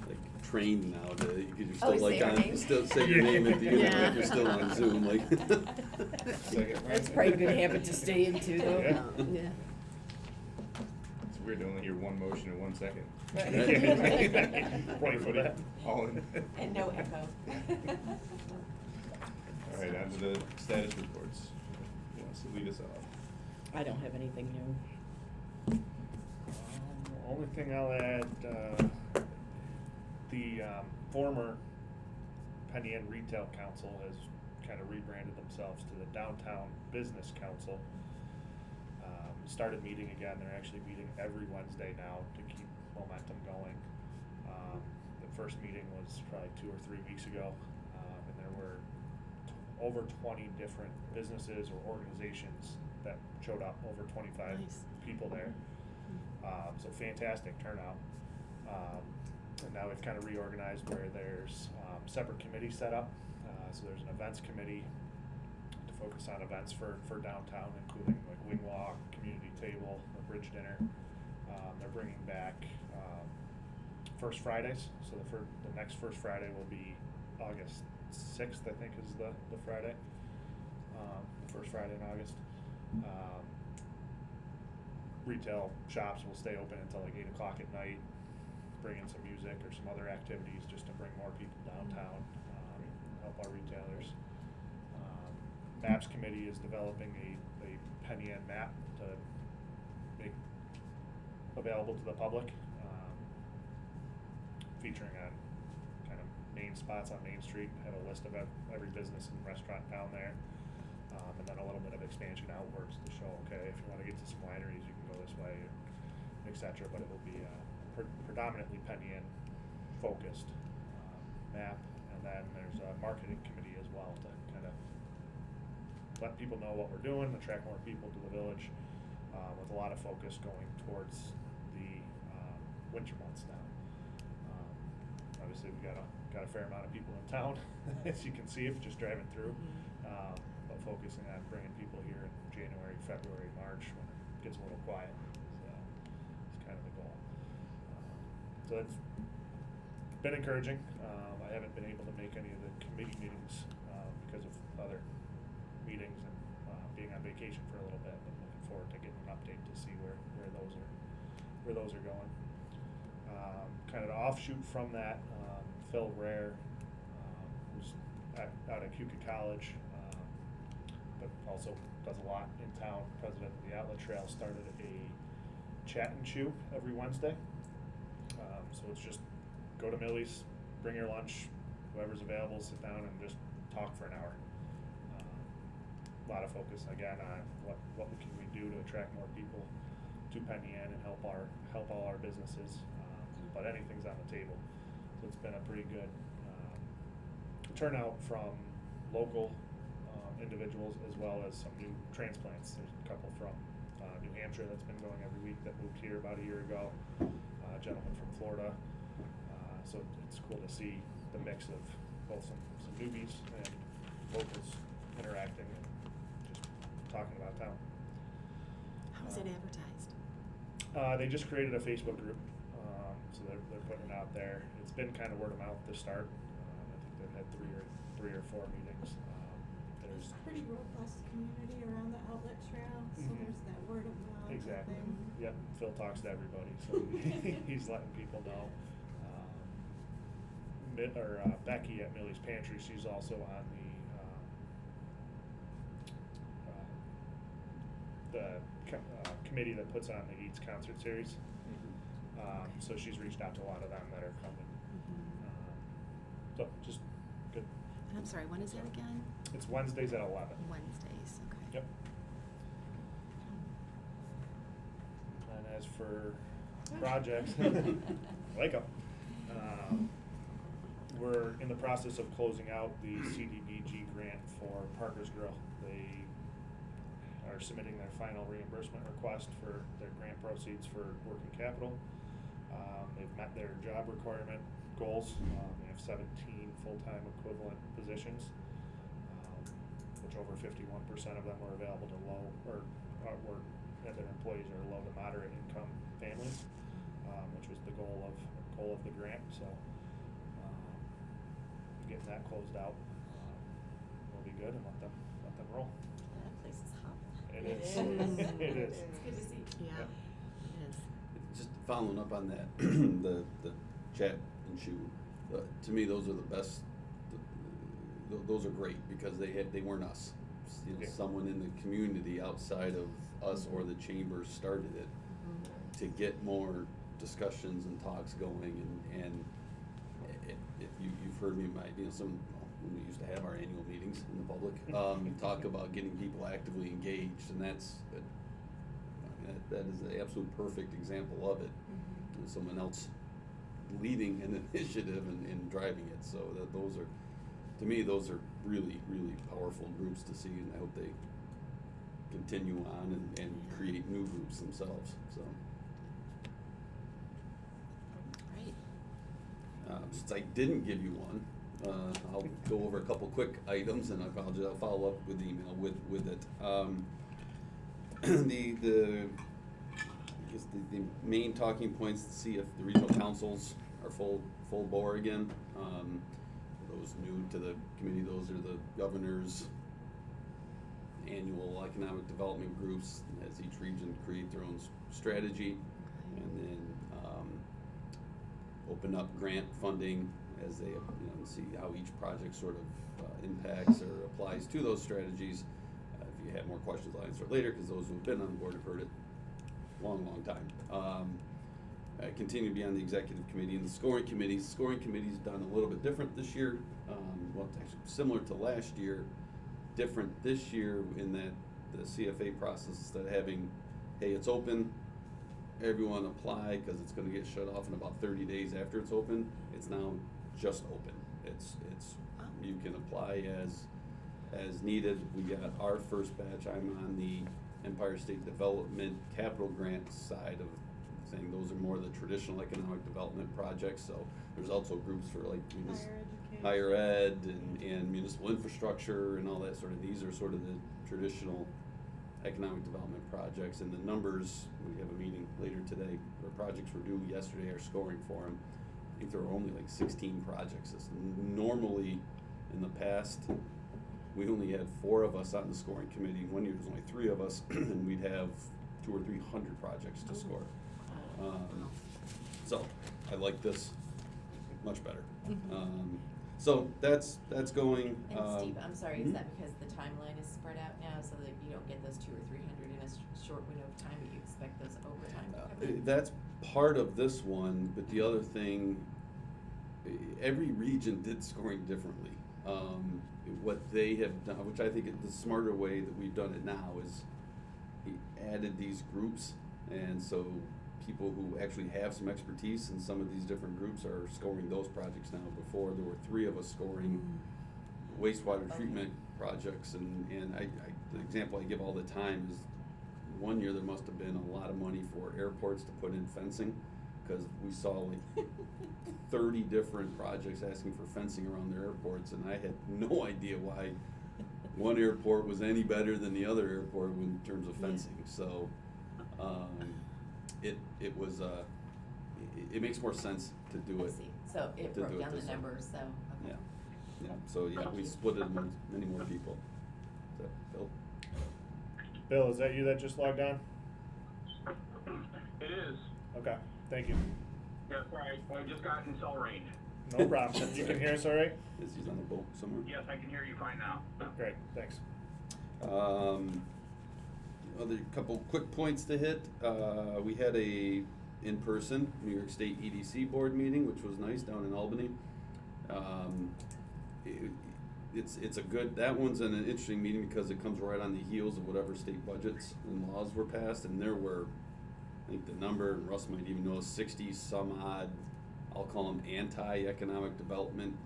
B: like, trained now to, because you're
F: Oh,
B: still like
F: say our
B: on,
F: name?
B: still say your name at the end,
G: Yeah.
B: like you're still on Zoom, like.
A: Second,
H: That's
A: right?
H: probably a good habit to stay into, though.
C: Yeah.
G: Yeah.
A: It's weird to only hear one motion in 1 second.
C: Ready for that?
A: All in.
F: And no echo.
A: All right, on to the status reports. Who wants to lead us off?
H: I don't have anything new.
C: Only thing I'll add, the former Penny Inn Retail Council has kind of rebranded themselves to the Downtown Business Council. Started meeting again. They're actually meeting every Wednesday now to keep momentum going. The first meeting was probably 2 or 3 weeks ago, and there were over 20 different businesses or organizations that showed up, over 25
G: Nice.
C: people there. So fantastic turnout. And now we've kind of reorganized where there's separate committees set up. So there's an events committee to focus on events for downtown, including like wing walk, community table, a bridge dinner. They're bringing back First Fridays. So the next First Friday will be August 6th, I think is the Friday. The first Friday in August. Retail shops will stay open until like 8 o'clock at night, bring in some music or some other activities just to bring more people downtown, help our retailers. Maps Committee is developing a Penny Inn map to make available to the public, featuring on kind of main spots on Main Street, have a list of every business and restaurant down there. And then a little bit of expansion outwards to show, okay, if you want to get to some wineries, you can go this way, et cetera. But it will be predominantly Penny Inn focused map. And then there's a marketing committee as well to kind of let people know what we're doing, attract more people to the village, with a lot of focus going towards the winter months now. Obviously, we've got a fair amount of people in town, as you can see if just driving through. But focusing on bringing people here in January, February, March when it gets a little quiet is kind of the goal. So that's been encouraging. I haven't been able to make any of the committee meetings because of other meetings and being on vacation for a little bit. But looking forward to getting an update to see where those are going. Kind of an offshoot from that, Phil Rare, who's out at Cuca College, but also does a lot in town, president of the Outlet Trail, started a chat and chew every Wednesday. So it's just go to Millie's, bring your lunch, whoever's available, sit down and just talk for an hour. A lot of focus again on what can we do to attract more people to Penny Inn and help all our businesses. But anything's on the table. So it's been a pretty good turnout from local individuals as well as some new transplants. There's a couple from New Hampshire that's been going every week that moved here about a year ago. A gentleman from Florida. So it's cool to see the mix of both some newbies and locals interacting and just talking about town.
G: How is it advertised?
C: They just created a Facebook group, so they're putting it out there. It's been kind of word of mouth to start. I think they've had three or four meetings.
E: There's a pretty robust community around the outlet trail, so
C: Mhm.
E: there's that word of mouth
C: Exactly.
E: thing.
C: Yep. Phil talks to everybody, so he's letting people know. Becky at Millie's Pantry, she's also on the committee that puts on the Eats concert series. So she's reached out to a lot of them that are coming. So just good.
G: And I'm sorry, when is that again?
C: It's Wednesdays at 11.
G: Wednesdays, okay.
C: Yep. guys for projects. Wake up. We're in the process of closing out the CDBG grant for Parker's Grill. They are submitting their final reimbursement request for their grant proceeds for working capital. They've met their job requirement goals. They have 17 full-time equivalent positions, which over 51% of them were available to low, or were, that their employees are low to moderate income families, which was the goal of the grant. So getting that closed out will be good, and let them roll.
F: That place is hot.
C: It
F: It
C: is.
F: is.
C: It is.
F: It's good to see.
G: Yeah,
C: Yep.
G: it is.
B: Just following up on that, the chat and shoe, to me, those are the best, those are great, because they weren't us. You know,
C: Yeah.
B: someone in the community outside of us or the chamber started it to get more discussions and talks going, and if you've heard me, when we used to have our annual meetings in the public, talk about getting people actively engaged, and that is the absolute perfect example of it. And someone else leading an initiative and driving it. So those are, to me, those are really, really powerful groups to see, and I hope they continue on and create new groups themselves. So.
G: Great.
B: Since I didn't give you one, I'll go over a couple quick items, and I'll follow up with email with it. I guess the main talking points to see if the regional councils are full bore again. For those new to the committee, those are the governor's annual economic development groups, as each region create their own strategy, and then open up grant funding as they see how each project sort of impacts or applies to those strategies. If you have more questions, I'll answer it later, because those who have been on the board have heard it long time. I continue to be on the executive committee and the scoring committee. The scoring committee's done a little bit different this year. Well, it's actually similar to last year, different this year in that the CFA process, instead of having, hey, it's open, everyone apply, because it's going to get shut off in about 30 days after it's open, it's now just open. It's you can apply as needed. We got our first batch. I'm on the Empire State Development Capital Grant side of the thing. Those are more the traditional economic development projects. So there's also groups for like higher ed and municipal infrastructure and all that sort of. These are sort of the traditional economic development projects, and the numbers, we have a meeting later today where projects were due yesterday are scoring for them. I think there were only like 16 projects. Normally in the past, we only had 4 of us on the scoring committee. One year there was only 3 of us, and we'd have 200 or 300 projects to score. So I like this much better. So that's going.
F: And Steve, I'm sorry, is that because the timeline is spread out now, so that you don't get those 200 or 300 in a short window of time, but you expect those over time to come in?
B: That's part of this one, but the other thing, every region did scoring differently. What they have done, which I think is the smarter way that we've done it now, is he added these groups, and so people who actually have some expertise in some of these different groups are scoring those projects now. Before, there were 3 of us scoring wastewater treatment projects, and the example I give all the time is one year there must have been a lot of money for airports to put in fencing, because we saw like 30 different projects asking for fencing around their airports, and I had no idea why one airport was any better than the other airport in terms of fencing. So it was it makes more sense to do
F: I
B: it.
F: see. So it
B: to
F: broke
B: do it
F: down the
B: this way.
F: numbers, so, okay.
B: Yeah. So yeah,
F: Thank
B: we
F: you.
B: split it among many more people. So, Bill?
C: Bill, is that you that just logged on?
I: It is.
C: Okay, thank you.
I: Yeah, sorry, I just got in cell range.
C: No problem. You can hear us all right?
B: Is he on a boat somewhere?
I: Yes, I can hear you fine now.
C: Great, thanks.
B: Other couple quick points to hit. We had a in-person New York State EDC board meeting, which was nice, down in Albany. It's a good, that one's an interesting meeting because it comes right on the heels of whatever state budgets and laws were passed, and there were I think the number, and Russ might even know, 60 some odd, I'll call them anti-economic development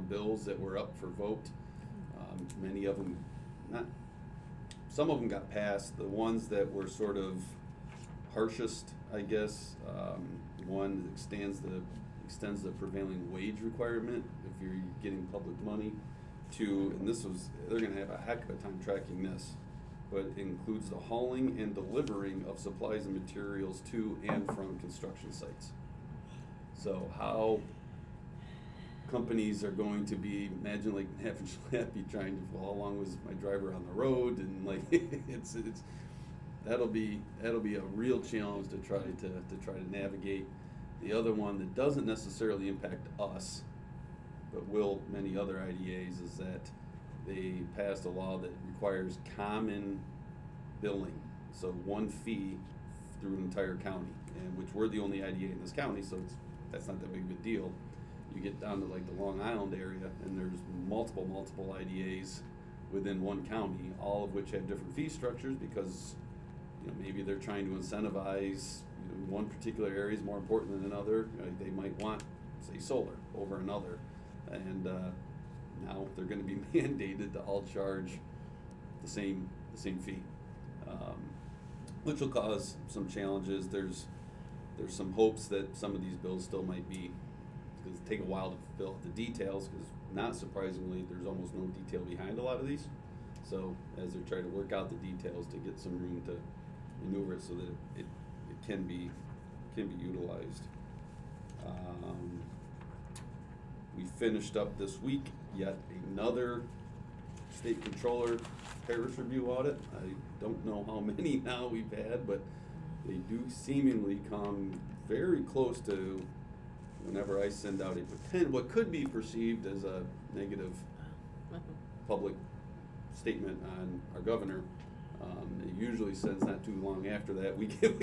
B: bills that were up for vote. Many of them, some of them got passed. The ones that were sort of harshest, I guess, one that extends the prevailing wage requirement if you're getting public money to, and they're gonna have a heck of a time tracking this, but it includes the hauling and delivering of supplies and materials to and from construction sites. So how companies are going to be, imagine like Happy trying to, well, how long was my driver on the road, and like it's that'll be a real challenge to try to navigate. The other one that doesn't necessarily impact us, but will many other IDAs, is that they passed a law that requires common billing, so one fee through an entire county, and which we're the only IDA in this county, so that's not that big of a deal. You get down to like the Long Island area, and there's multiple IDAs within one county, all of which have different fee structures because, you know, maybe they're trying to incentivize, you know, one particular area is more important than another. They might want, say, solar over another, and now they're going to be mandated to all charge the same fee, which will cause some challenges. There's some hopes that some of these bills still might be, because it take a while to fill out the details, because not surprisingly there's almost no detail behind a lot of these. So as they're trying to work out the details to get some room to maneuver it so that it can be utilized. We finished up this week yet another state controller parish review audit. I don't know how many now we've had, but they do seemingly come very close to whenever I send out what could be perceived as a negative public statement on our governor. It usually sends not too long after that. We get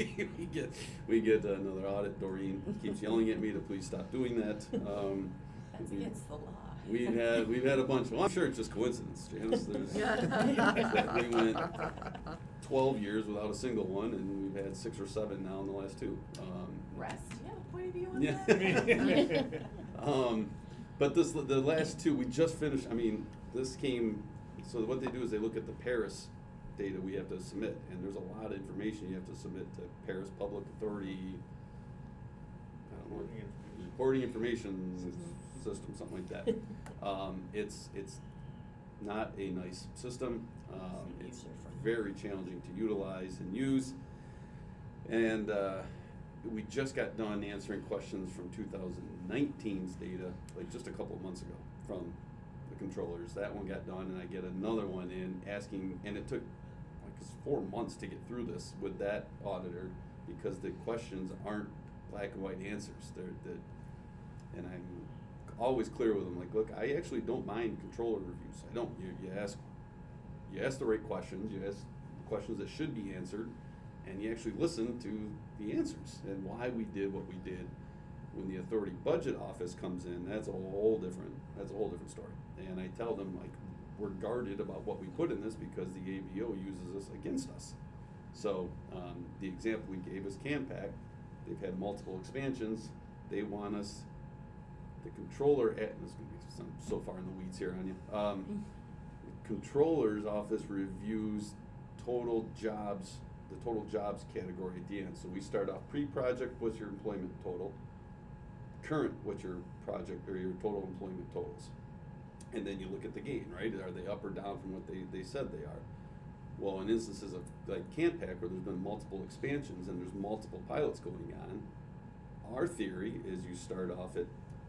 B: another audit. Doreen keeps yelling at me to please stop doing that.
F: That's against the law.
B: We've had a bunch. Well, I'm sure it's just coincidence, Janice. We went 12 years without a single one, and we've had 6 or 7 now in the last 2.
F: Rest, you have a point of view on
B: Yeah.
F: that?
B: But the last 2 we just finished. I mean, this came. So what they do is they look at the Paris data we have to submit, and there's a lot of information you have to submit to Paris Public Authority. I don't know, reporting information system, something like that. It's not a nice system. It's very challenging to utilize and use, and we just got done answering questions from 2019's data, like just a couple of months ago, from the controllers. That one got done, and I get another one in asking, and it took like 4 months to get through this with that auditor, because the questions aren't black and white answers. And I'm always clear with them, like, look, I actually don't mind controller reviews. I don't. You ask the right questions. You ask questions that should be answered, and you actually listen to the answers and why we did what we did. When the authority budget office comes in, that's a whole different story. And I tell them, like, we're guarded about what we put in this because the ABO uses this against us. So the example we gave is Canpack. They've had multiple expansions. They want us, the controller at, this is going to be so far in the weeds here on you. The controller's office reviews total jobs, the total jobs category at the end. So we start off pre-project, what's your employment total? Current, what's your project or your total employment totals? And then you look at the gain, right? Are they up or down from what they said they are? Well, in instances of like Canpack, where there's been multiple expansions and there's multiple pilots going on, our theory is you start off at,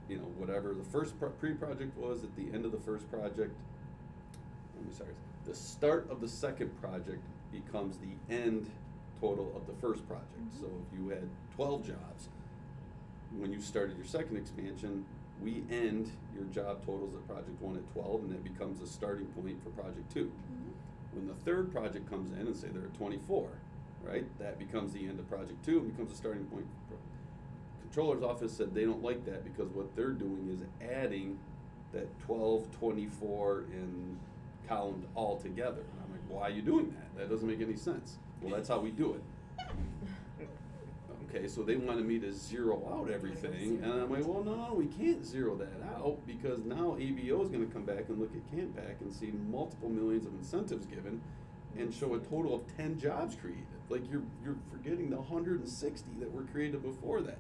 B: you know, whatever the first pre-project was at the end of the first project. The start of the second project becomes the end total of the first project. So if you had 12 jobs, when you started your second expansion, we end your job totals at project 1 at 12, and that becomes a starting point for project 2. When the third project comes in and say they're at 24, right, that becomes the end of project 2 and becomes a starting point. Controller's office said they don't like that because what they're doing is adding that 12, 24 in column all together. And I'm like, why are you doing that? That doesn't make any sense. Well, that's how we do it. okay, so they wanted me to zero out everything, and I'm like, well, no, we can't zero that out, because now ABO is gonna come back and look at Campac and see multiple millions of incentives given, and show a total of 10 jobs created. Like, you're forgetting the 160 that were created before that.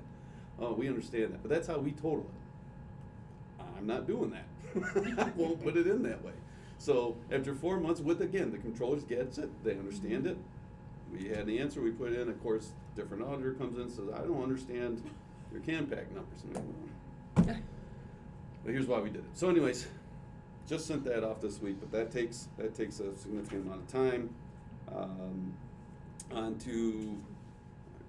B: We understand that, but that's how we total it. I'm not doing that. I won't put it in that way. So after 4 months, with, again, the controllers gets it, they understand it. We had the answer, we put it in, of course, different auditor comes in and says, I don't understand your Campac numbers. I'm like, well, but here's why we did it. So anyways, just sent that off this week, but that takes a significant amount of time. On to,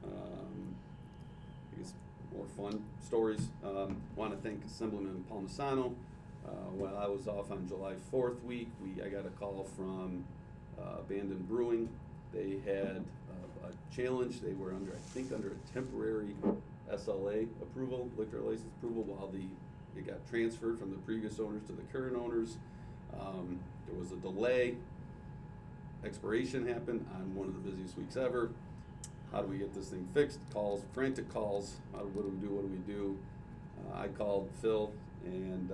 B: I guess, more fun stories. Want to thank Assemblyman Palmisano. While I was off on July 4th week, I got a call from Abandon Brewing. They had a challenge. They were under a temporary SLA approval, liquor license approval, while it got transferred from the previous owners to the current owners. There was a delay. Expiration happened on one of the busiest weeks ever. How do we get this thing fixed? Calls, frantic calls. What do we do? I called Phil, and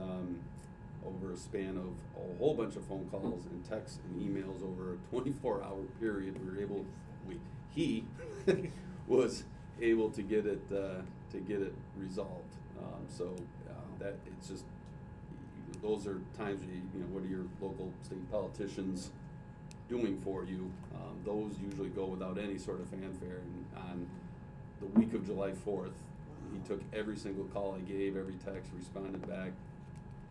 B: over a span of a whole bunch of phone calls and texts and emails over a 24-hour period, he was able to get it resolved. That it's just, those are times where what are your local state politicians doing for you? Those usually go without any sort of fanfare. And on the week of July 4th, he took every single call I gave, every text, responded back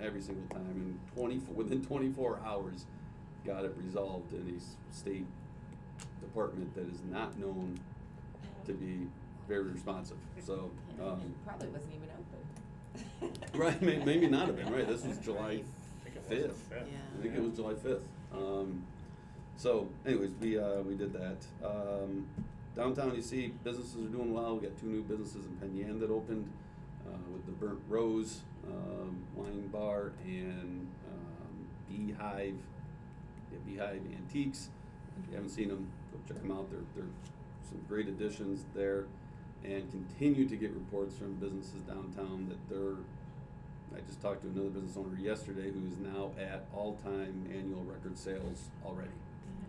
B: every single time, and within 24 hours got it resolved in a state department that is not known to be very responsive. So
F: Probably wasn't even open.
B: right, maybe not have been, right. This was July
C: I think it
B: 5th.
C: was the 5th.
F: Yeah.
B: I think it was July 5th. So anyways, we did that. Downtown, you see businesses are doing well. We got 2 new businesses in Penn that opened, with the Burnt Rose wine bar and Beehive Antiques. If you haven't seen them, go check them out. They're some great additions there, and continue to get reports from businesses downtown that I just talked to another business owner yesterday who is now at all-time annual record sales already.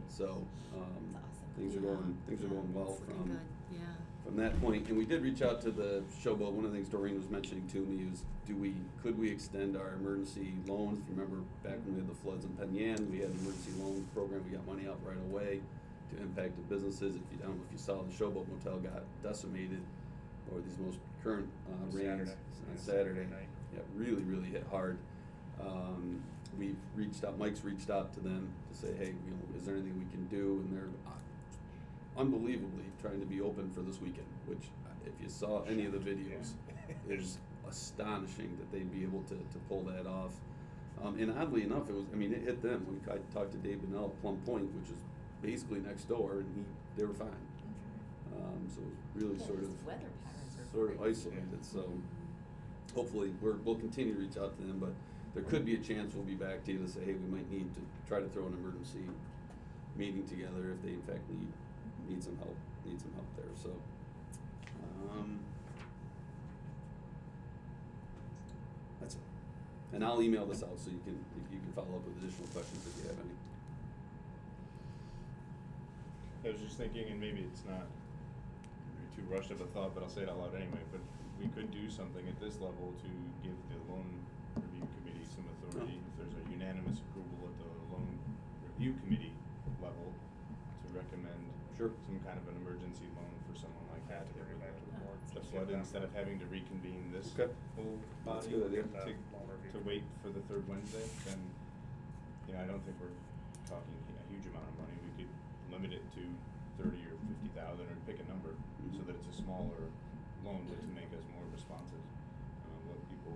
B: So
F: That's awesome.
B: things are going well
G: It's looking
B: from
G: good, yeah.
B: from that point. And we did reach out to the Showboat. One of the things Doreen was mentioning to me is, could we extend our emergency loans? If you remember back when we had the floods in Penn Yan, we had an emergency loan program. We got money out right away to impact the businesses. If you saw, the Showboat Motel got decimated, or these most current rains on Saturday.
C: Night.
B: Yeah, really hit hard. We've reached out. Mike's reached out to them to say, hey, is there anything we can do? And they're unbelievably trying to be open for this weekend, which, if you saw any of the videos, is astonishing that they'd be able to pull that off. And oddly enough, it hit them. I talked to Dave Bennell at Plum Point, which is basically next door, and they were fine. So it was really
F: Well,
B: sort
F: those
B: of
F: weather patterns are great.
B: isolated. So hopefully we'll continue to reach out to them, but there could be a chance we'll be back to you to say, hey, we might need to try to throw an emergency meeting together if they in fact need some help there. So that's it. And I'll email this out so you can follow up with additional questions if you have any.
A: I was just thinking, and maybe it's not too rushed of a thought, but I'll say it out loud anyway, but we could do something at this level to give the loan review committee some authority, if there's a unanimous approval at the loan review committee level, to recommend some kind of an emergency loan for someone like that to get rid of the flood, instead of having to reconvene this whole
B: That's
A: body
B: a good idea.
A: to wait for the third Wednesday. Then, I don't think we're talking a huge amount of money. We could limit it to 30 or 50,000, or pick a number, so that it's a smaller loan, but to make us more responsive. What people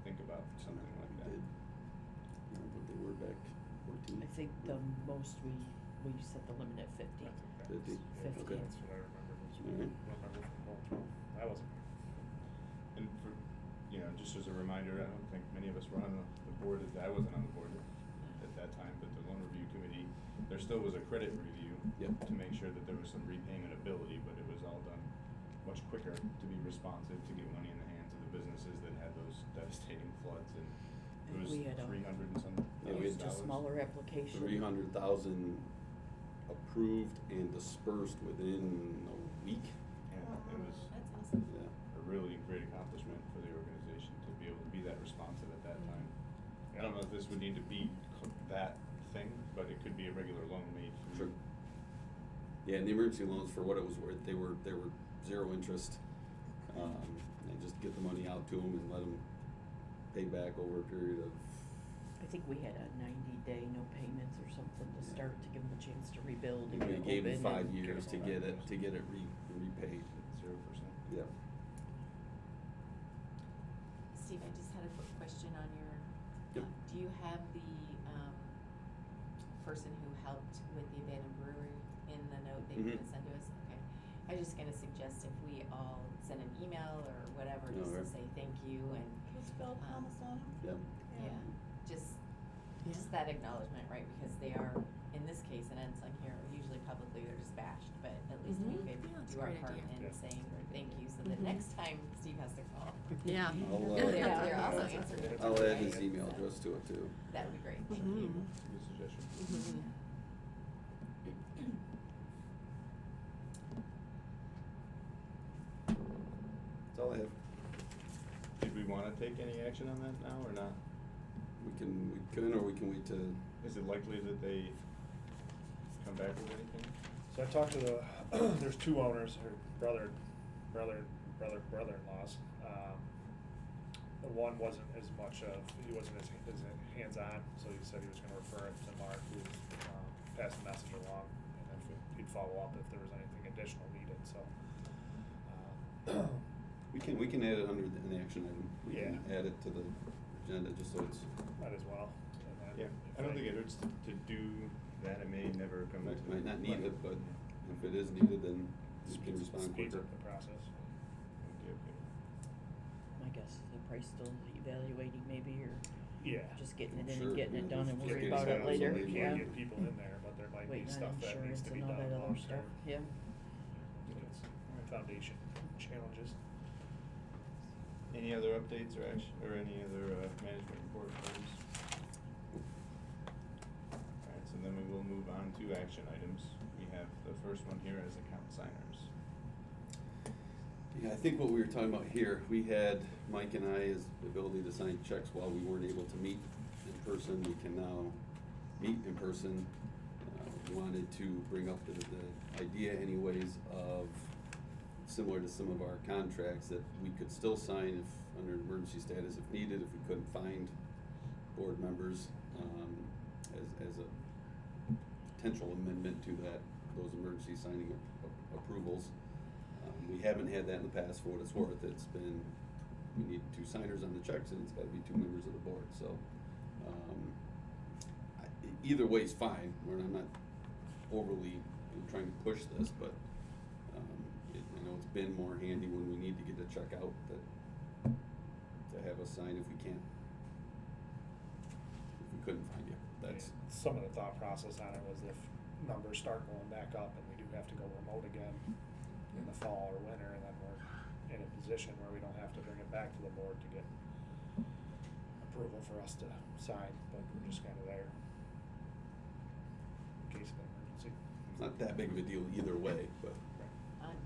A: think about something like that.
B: But they were back 14.
H: I think the most we set the limit at 50.
B: 50.
H: 50.
B: Okay.
C: That's what I remember.
B: Alright.
C: I wasn't.
A: And for, just as a reminder, I don't think many of us were on the board, I wasn't on the board at that time, but the loan review committee, there still was a credit review
B: Yep.
A: to make sure that there was some repayment ability, but it was all done much much quicker to be responsive, to get money in the hands of the businesses that had those devastating floods, and it was
H: We had,
A: 300 and some
B: Yeah, we had
H: Used a
A: dollars.
H: smaller application.
B: 300,000 approved and dispersed within a week.
A: Yeah, it was
F: That's awesome.
B: Yeah.
A: a really great accomplishment for the organization to be able to be that responsive at that time. I don't know if this would need to be that thing, but it could be a regular loan made
B: Sure.
A: through.
B: Yeah, and the emergency loans, for what it was worth, they were 0 interest. And just get the money out to them and let them pay back over a period of.
H: I think we had a 90-day no payments or something to
B: Yeah.
H: start to give them a chance to rebuild and
B: We
H: get
B: gave them
H: open
B: 5
H: and-
B: years to
A: Give them
B: get it repaid.
A: 0%.
B: Yeah.
F: Steve, I just had a quick question on your,
B: Yep.
F: do you have the, person who helped with the abandoned brewery in the note that you're
B: Mhm.
F: gonna send to us? Okay. I was just gonna suggest if we all send an email or whatever,
B: No,
F: just to
B: right.
F: say thank you and,
E: Was Phil Thomas on
B: Yeah.
F: yeah, just
G: Yeah.
F: that acknowledgement, right? Because they are, in this case, in Ensling here, usually publicly they're just bashed, but at least we
G: Mhm.
F: could
G: Yeah, that's
F: do
G: a
F: our
G: great
F: part
G: idea.
F: in
C: Yeah.
F: saying thank you, so that
G: Mhm.
F: next time Steve has to call.
G: Yeah.
F: They're also answering.
B: I'll add his
F: right?
B: email
F: So
B: address to it too.
F: That would be great, thank
G: Mhm.
F: you.
A: Good suggestion.
G: Mhm.
B: That's all I have.
A: Did we wanna take any action on that now or not?
B: We can, or we can wait to.
A: Is it likely that they come back with anything?
C: So I talked to the, there's 2 owners, or brother-in-laws. The one wasn't as much of, he wasn't as hands-on, so he said he was gonna refer it to Mark, who was, pass the message along, and if he'd follow up if there was anything additional needed, so.
B: We can add it under an action item. We can
C: Yeah.
B: add it to the agenda just so it's.
C: Might as well. And then
A: Yeah, I don't think it hurts to do that, it may never come back to.
B: Might not need it, but if it is needed, then we can respond
C: Speeds
B: quicker.
C: up the process.
A: Okay, okay.
H: My guess is the price still evaluating maybe, or
C: Yeah.
H: just getting it in
B: Sure,
H: and getting it
B: yeah,
H: done and
B: just
H: worry
B: getting
H: about
B: it
H: it later,
B: absolutely
H: yeah.
C: Can't get people in there, but there might be
H: Waiting
C: stuff
H: on
C: that needs
H: insurance
C: to be
H: and all
C: done
H: that
C: long
H: other stuff,
C: term.
H: yeah.
C: It's foundation challenges.
A: Any other updates or action, or any other, management report items? Alright, so then we will move on to action items. We have the first one here as account signers.
B: Yeah, I think what we were talking about here, we had, Mike and I, is the ability to sign checks while we weren't able to meet in person. We can now meet in person. We wanted to bring up the idea anyways of, similar to some of our contracts, that we could still sign if, under emergency status if needed, if we couldn't find board members, as a potential amendment to those emergency signing approvals. We haven't had that in the past, for what it's worth. It's been, we need 2 signers on the checks and it's gotta be 2 members of the board, so. Either way is fine, I'm not overly trying to push this, but, I know it's been more handy when we need to get a check out to have us sign if we can't. If we couldn't find you, that's.
C: Some of the thought process on it was if numbers start going back up and we do have to go remote again in the fall or winter, and then we're in a position where we don't have to bring it back to the board to get approval for us to sign, but we're just kinda there in case of an emergency.
B: It's not that big of a deal either way, but.
F: I'm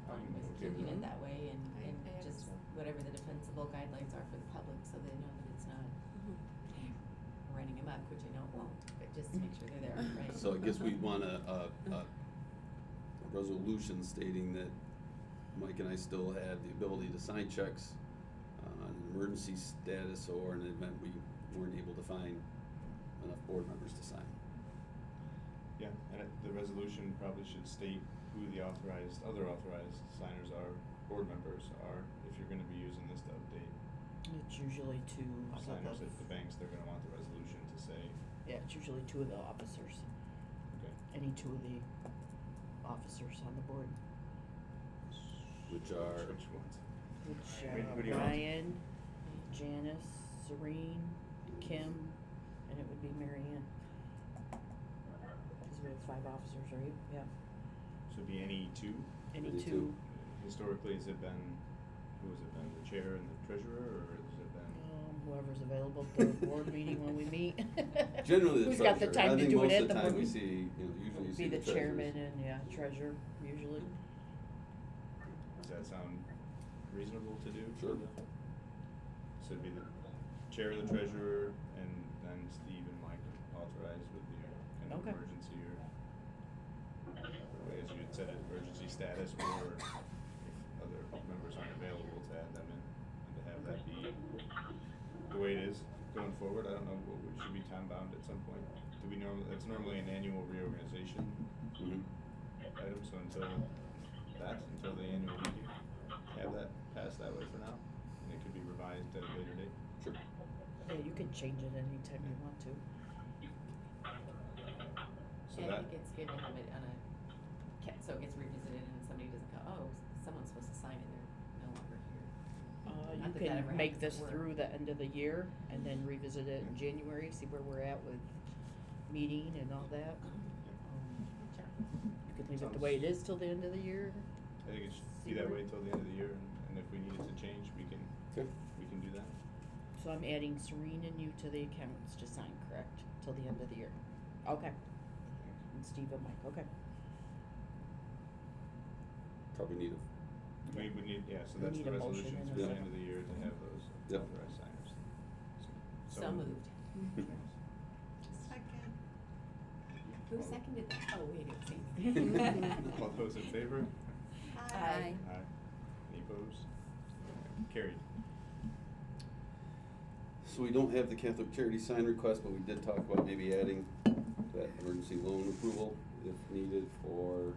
F: fine
A: I'm
F: with
A: okay with
F: keeping it
A: that.
F: that way and
E: I am
F: just
E: too.
F: whatever the defensible guidelines are for the public, so they know that it's not running amok, which I know it won't, but just to make sure they're there, right?
B: So I guess we want a resolution stating that Mike and I still have the ability to sign checks on an emergency status or in an event we weren't able to find enough board members to sign.
A: Yeah, and the resolution probably should state who the other authorized signers are, board members are, if you're gonna be using this to update
H: It's usually 2
A: signers at the banks, they're gonna want the resolution to say,
H: yeah, it's usually 2 of the officers,
A: okay.
H: any 2 of the officers on the board.
B: Which are.
A: Which ones?
H: Which,
A: Who do you want?
H: Brian, Janice, Serene, Kim, and it would be Mary Ann. Cause we have 5 officers, right? Yeah,
A: So it'd be any 2?
H: any
B: Any
H: 2.
B: two.
A: Historic historically, has it been, who has it been, the chair and the treasurer, or has it been?
H: Whoever's available at the board meeting when we meet.
B: Generally the
H: Who's got the
B: treasurer.
H: time to do it at the
B: I think
H: board?
B: most of the time we see, usually you see
H: Be
B: the
H: the chairman
B: treasurers.
H: and, treasurer, usually.
A: Does that sound reasonable to do?
B: Sure.
A: So it'd be the chair, the treasurer, and then Steve and Mike authorized with the kind of
H: Okay.
A: emergency or, as you had said, emergency status, or if other members aren't available, to add them in, and to have that be the way it is going forward. I don't know, should be time bound at some point? Do we that's normally an annual reorganization
B: Mhm.
A: item, so until the annual meeting, have that passed that way for now, and it could be revised at a later date.
B: Sure.
H: Yeah, you can change it anytime you want to.
A: So
F: And I
A: that,
F: think it's good to have it on a, so it gets revisited and somebody doesn't go, oh, someone's supposed to sign and they're no longer here.
H: You
F: Not that that ever
H: can make
F: happens
H: this
F: at work.
H: through the end of the year and then revisit it in January, see where we're at with meeting and all that.
F: Sure.
H: You could leave it the way it is till the end of the year.
A: I think it should be that way till the end of the year, and if we need it to change, we can
B: Okay.
A: do that.
H: So I'm adding Serene and you to the accounts to sign, correct, till the end of the year? Okay, and Steve and Mike, okay.
B: Probably need
A: We would need, so
H: We
A: that's
H: need
A: the
H: a motion
A: resolution
H: and
A: through
H: a
A: the
H: second.
A: end of the year to have those
B: Yep.
A: authorized signers.
F: So moved.
E: Second.
F: Who seconded that? Oh, wait, it was Amy.
A: All those in favor?
F: Aye.
A: Aye. Any opposed? Carried.
B: So we don't have the Catholic Charity sign request, but we did talk about maybe adding that emergency loan approval if needed for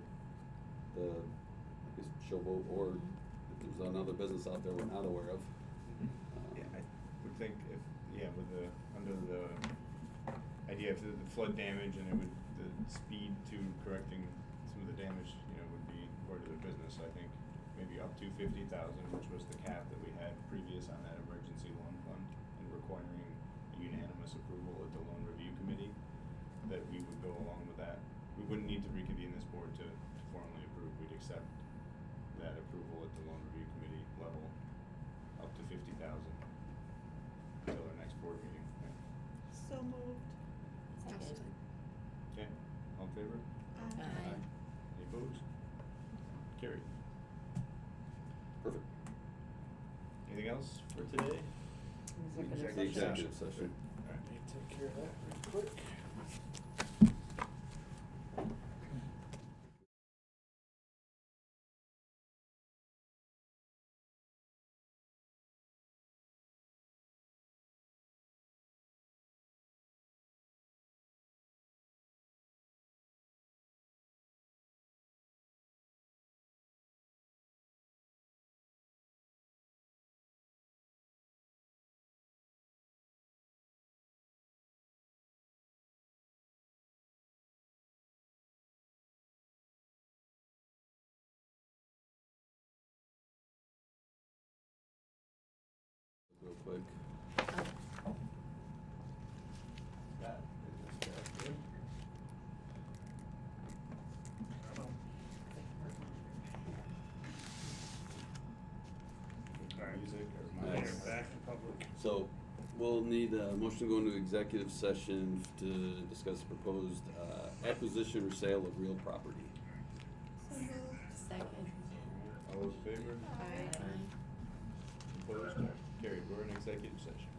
B: the, I guess, showboat, or if there's another business out there we're not aware of.
A: Yeah, I would think if, with the, under the idea of the flood damage, and it would, the speed to correcting some of the damage, would be part of the business. I think maybe up to 50,000, which was the cap that we had previous on that emergency loan fund, and requiring unanimous approval at the loan review committee, that we would go along with that. We wouldn't need to reconvene this board to formally approve. We'd accept that approval at the loan review committee level, up to 50,000 until our next board meeting. Right?
E: So moved.
F: Second.
A: Okay, all in favor?
F: Aye.
A: Any opposed? Carried.
B: Perfect.
A: Anything else for today?
H: Executive
B: The
H: session.
B: executive session.
C: Alright, need to take care of that real quick.
B: Real quick.
A: That is good.
C: Alright.
A: Music or
B: Nice.
A: my.
C: Back in public.
B: So, we'll need a motion to go into executive session to discuss proposed acquisition or sale of real property.
E: So moved.
F: Second.
A: All those in favor?
E: Aye.
A: Opposed? Carried. We're in executive session.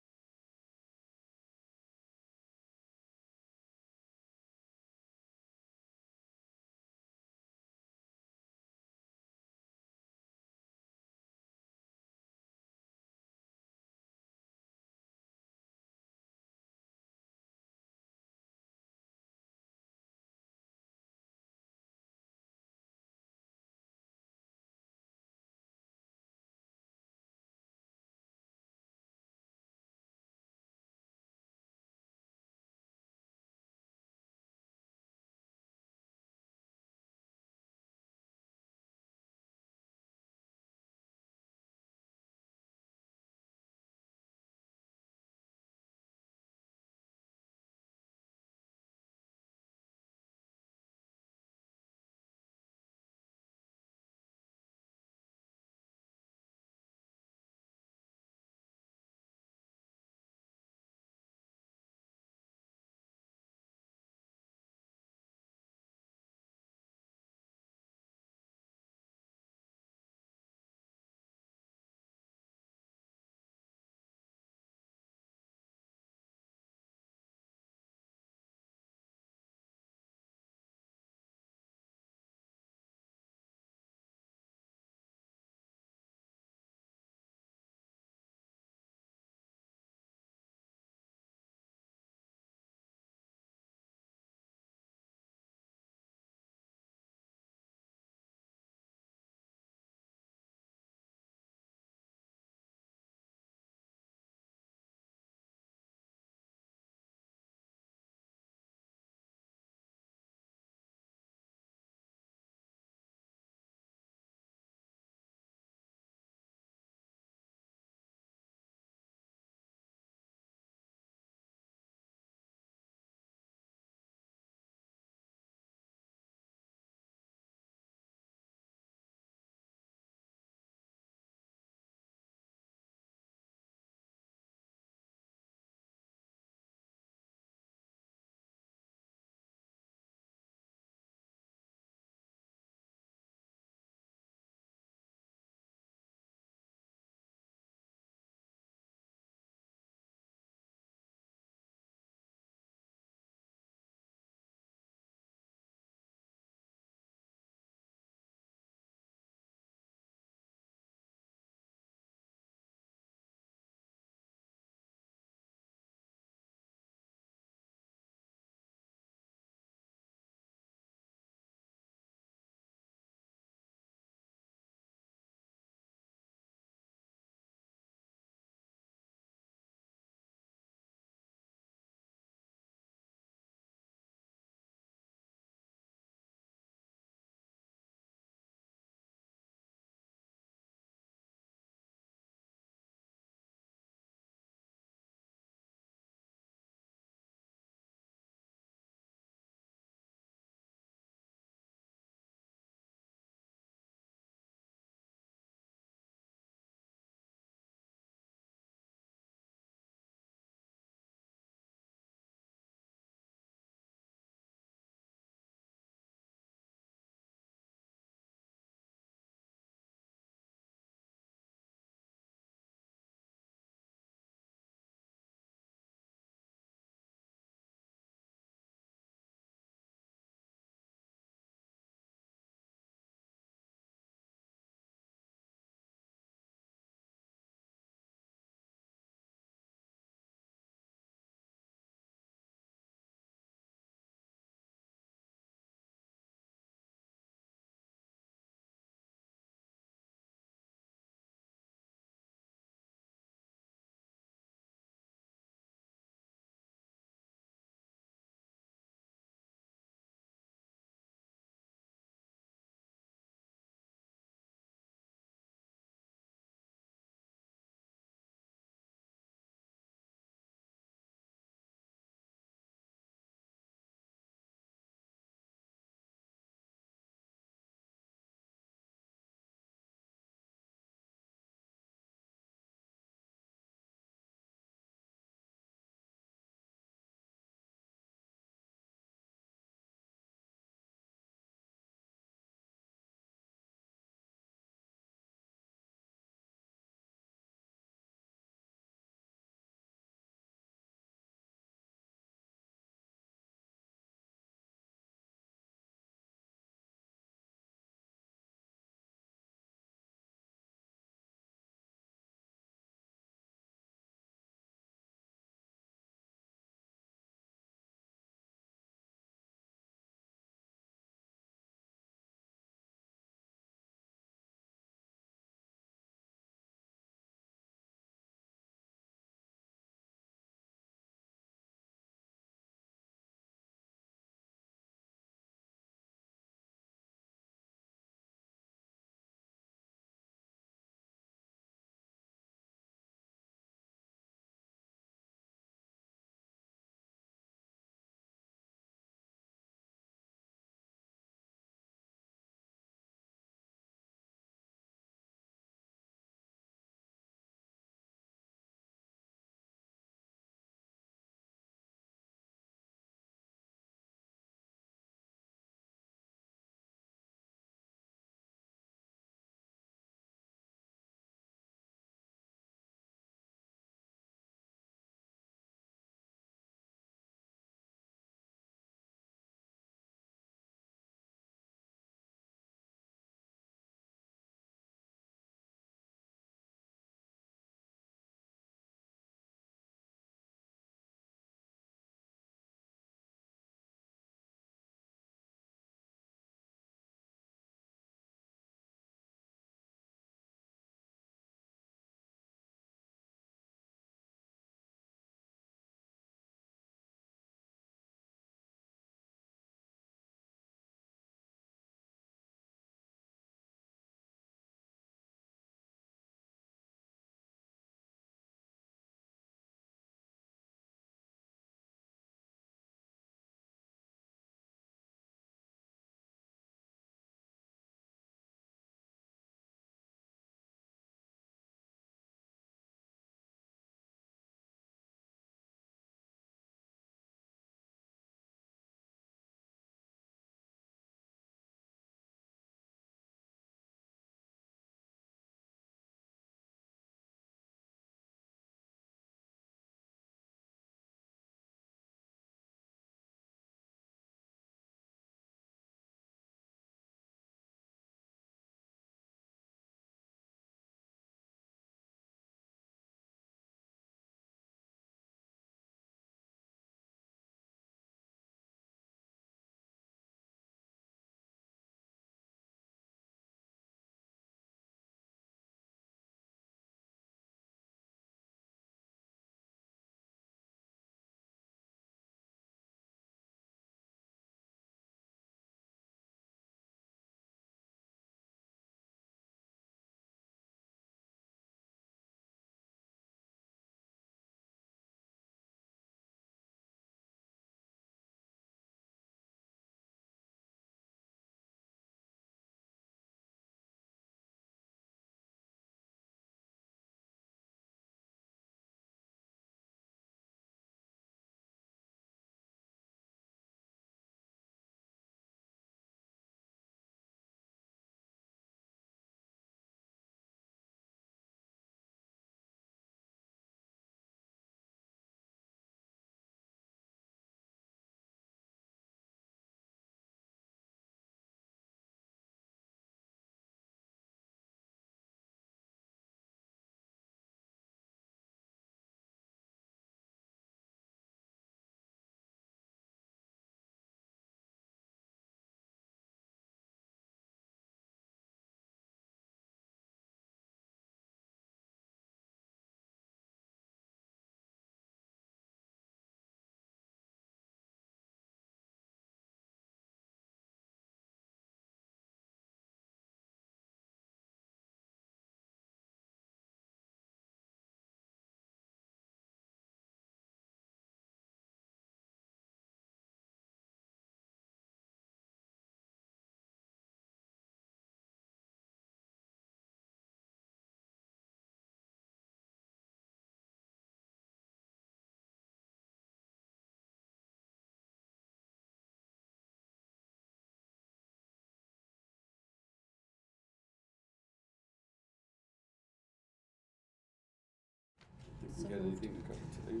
B: We
G: So
B: got
G: moved.
B: anything to cover today?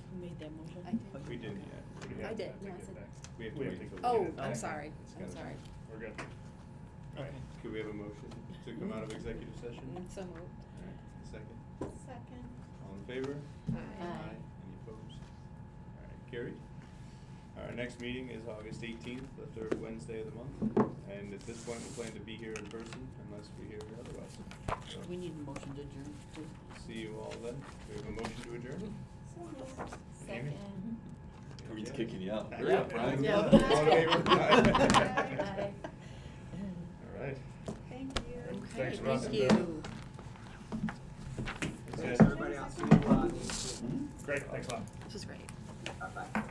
H: Who made that motion?
G: I did.
A: We didn't yet.
C: We
G: I
C: have
G: did,
C: to
G: no, I
C: get
G: said-
C: back.
A: We have to
C: We have
A: wait
C: to
A: till
C: go
A: we
G: Oh,
A: get it
G: I'm
A: back.
G: sorry,
A: It's
G: I'm
A: gotta-
G: sorry.
C: We're good.
A: Alright, could we have a motion to come out of executive session?
G: So moved.
A: Alright, second.
E: Second.
A: All in favor?
G: Aye.
A: Any opposed? Alright, carried. Our next meeting is August 18th, the third Wednesday of the month, and at this point, we plan to be here in person unless we hear otherwise. So,
H: We need a motion to adjourn, too.
A: see you all then. We have a motion to adjourn?
E: So moved.
A: Amy?
F: Second.
B: He's kicking you out.
A: Yeah.
B: Hurry up, Brian.
G: Yeah.
A: All in favor?
F: Aye.
A: Alright.
E: Thank you.
G: Okay,
C: Thanks, Russ.
G: thank you.
A: That's it.
D: Everybody else,
B: Hmm?
C: Great, thanks a lot.
G: This was great.
D: bye-bye.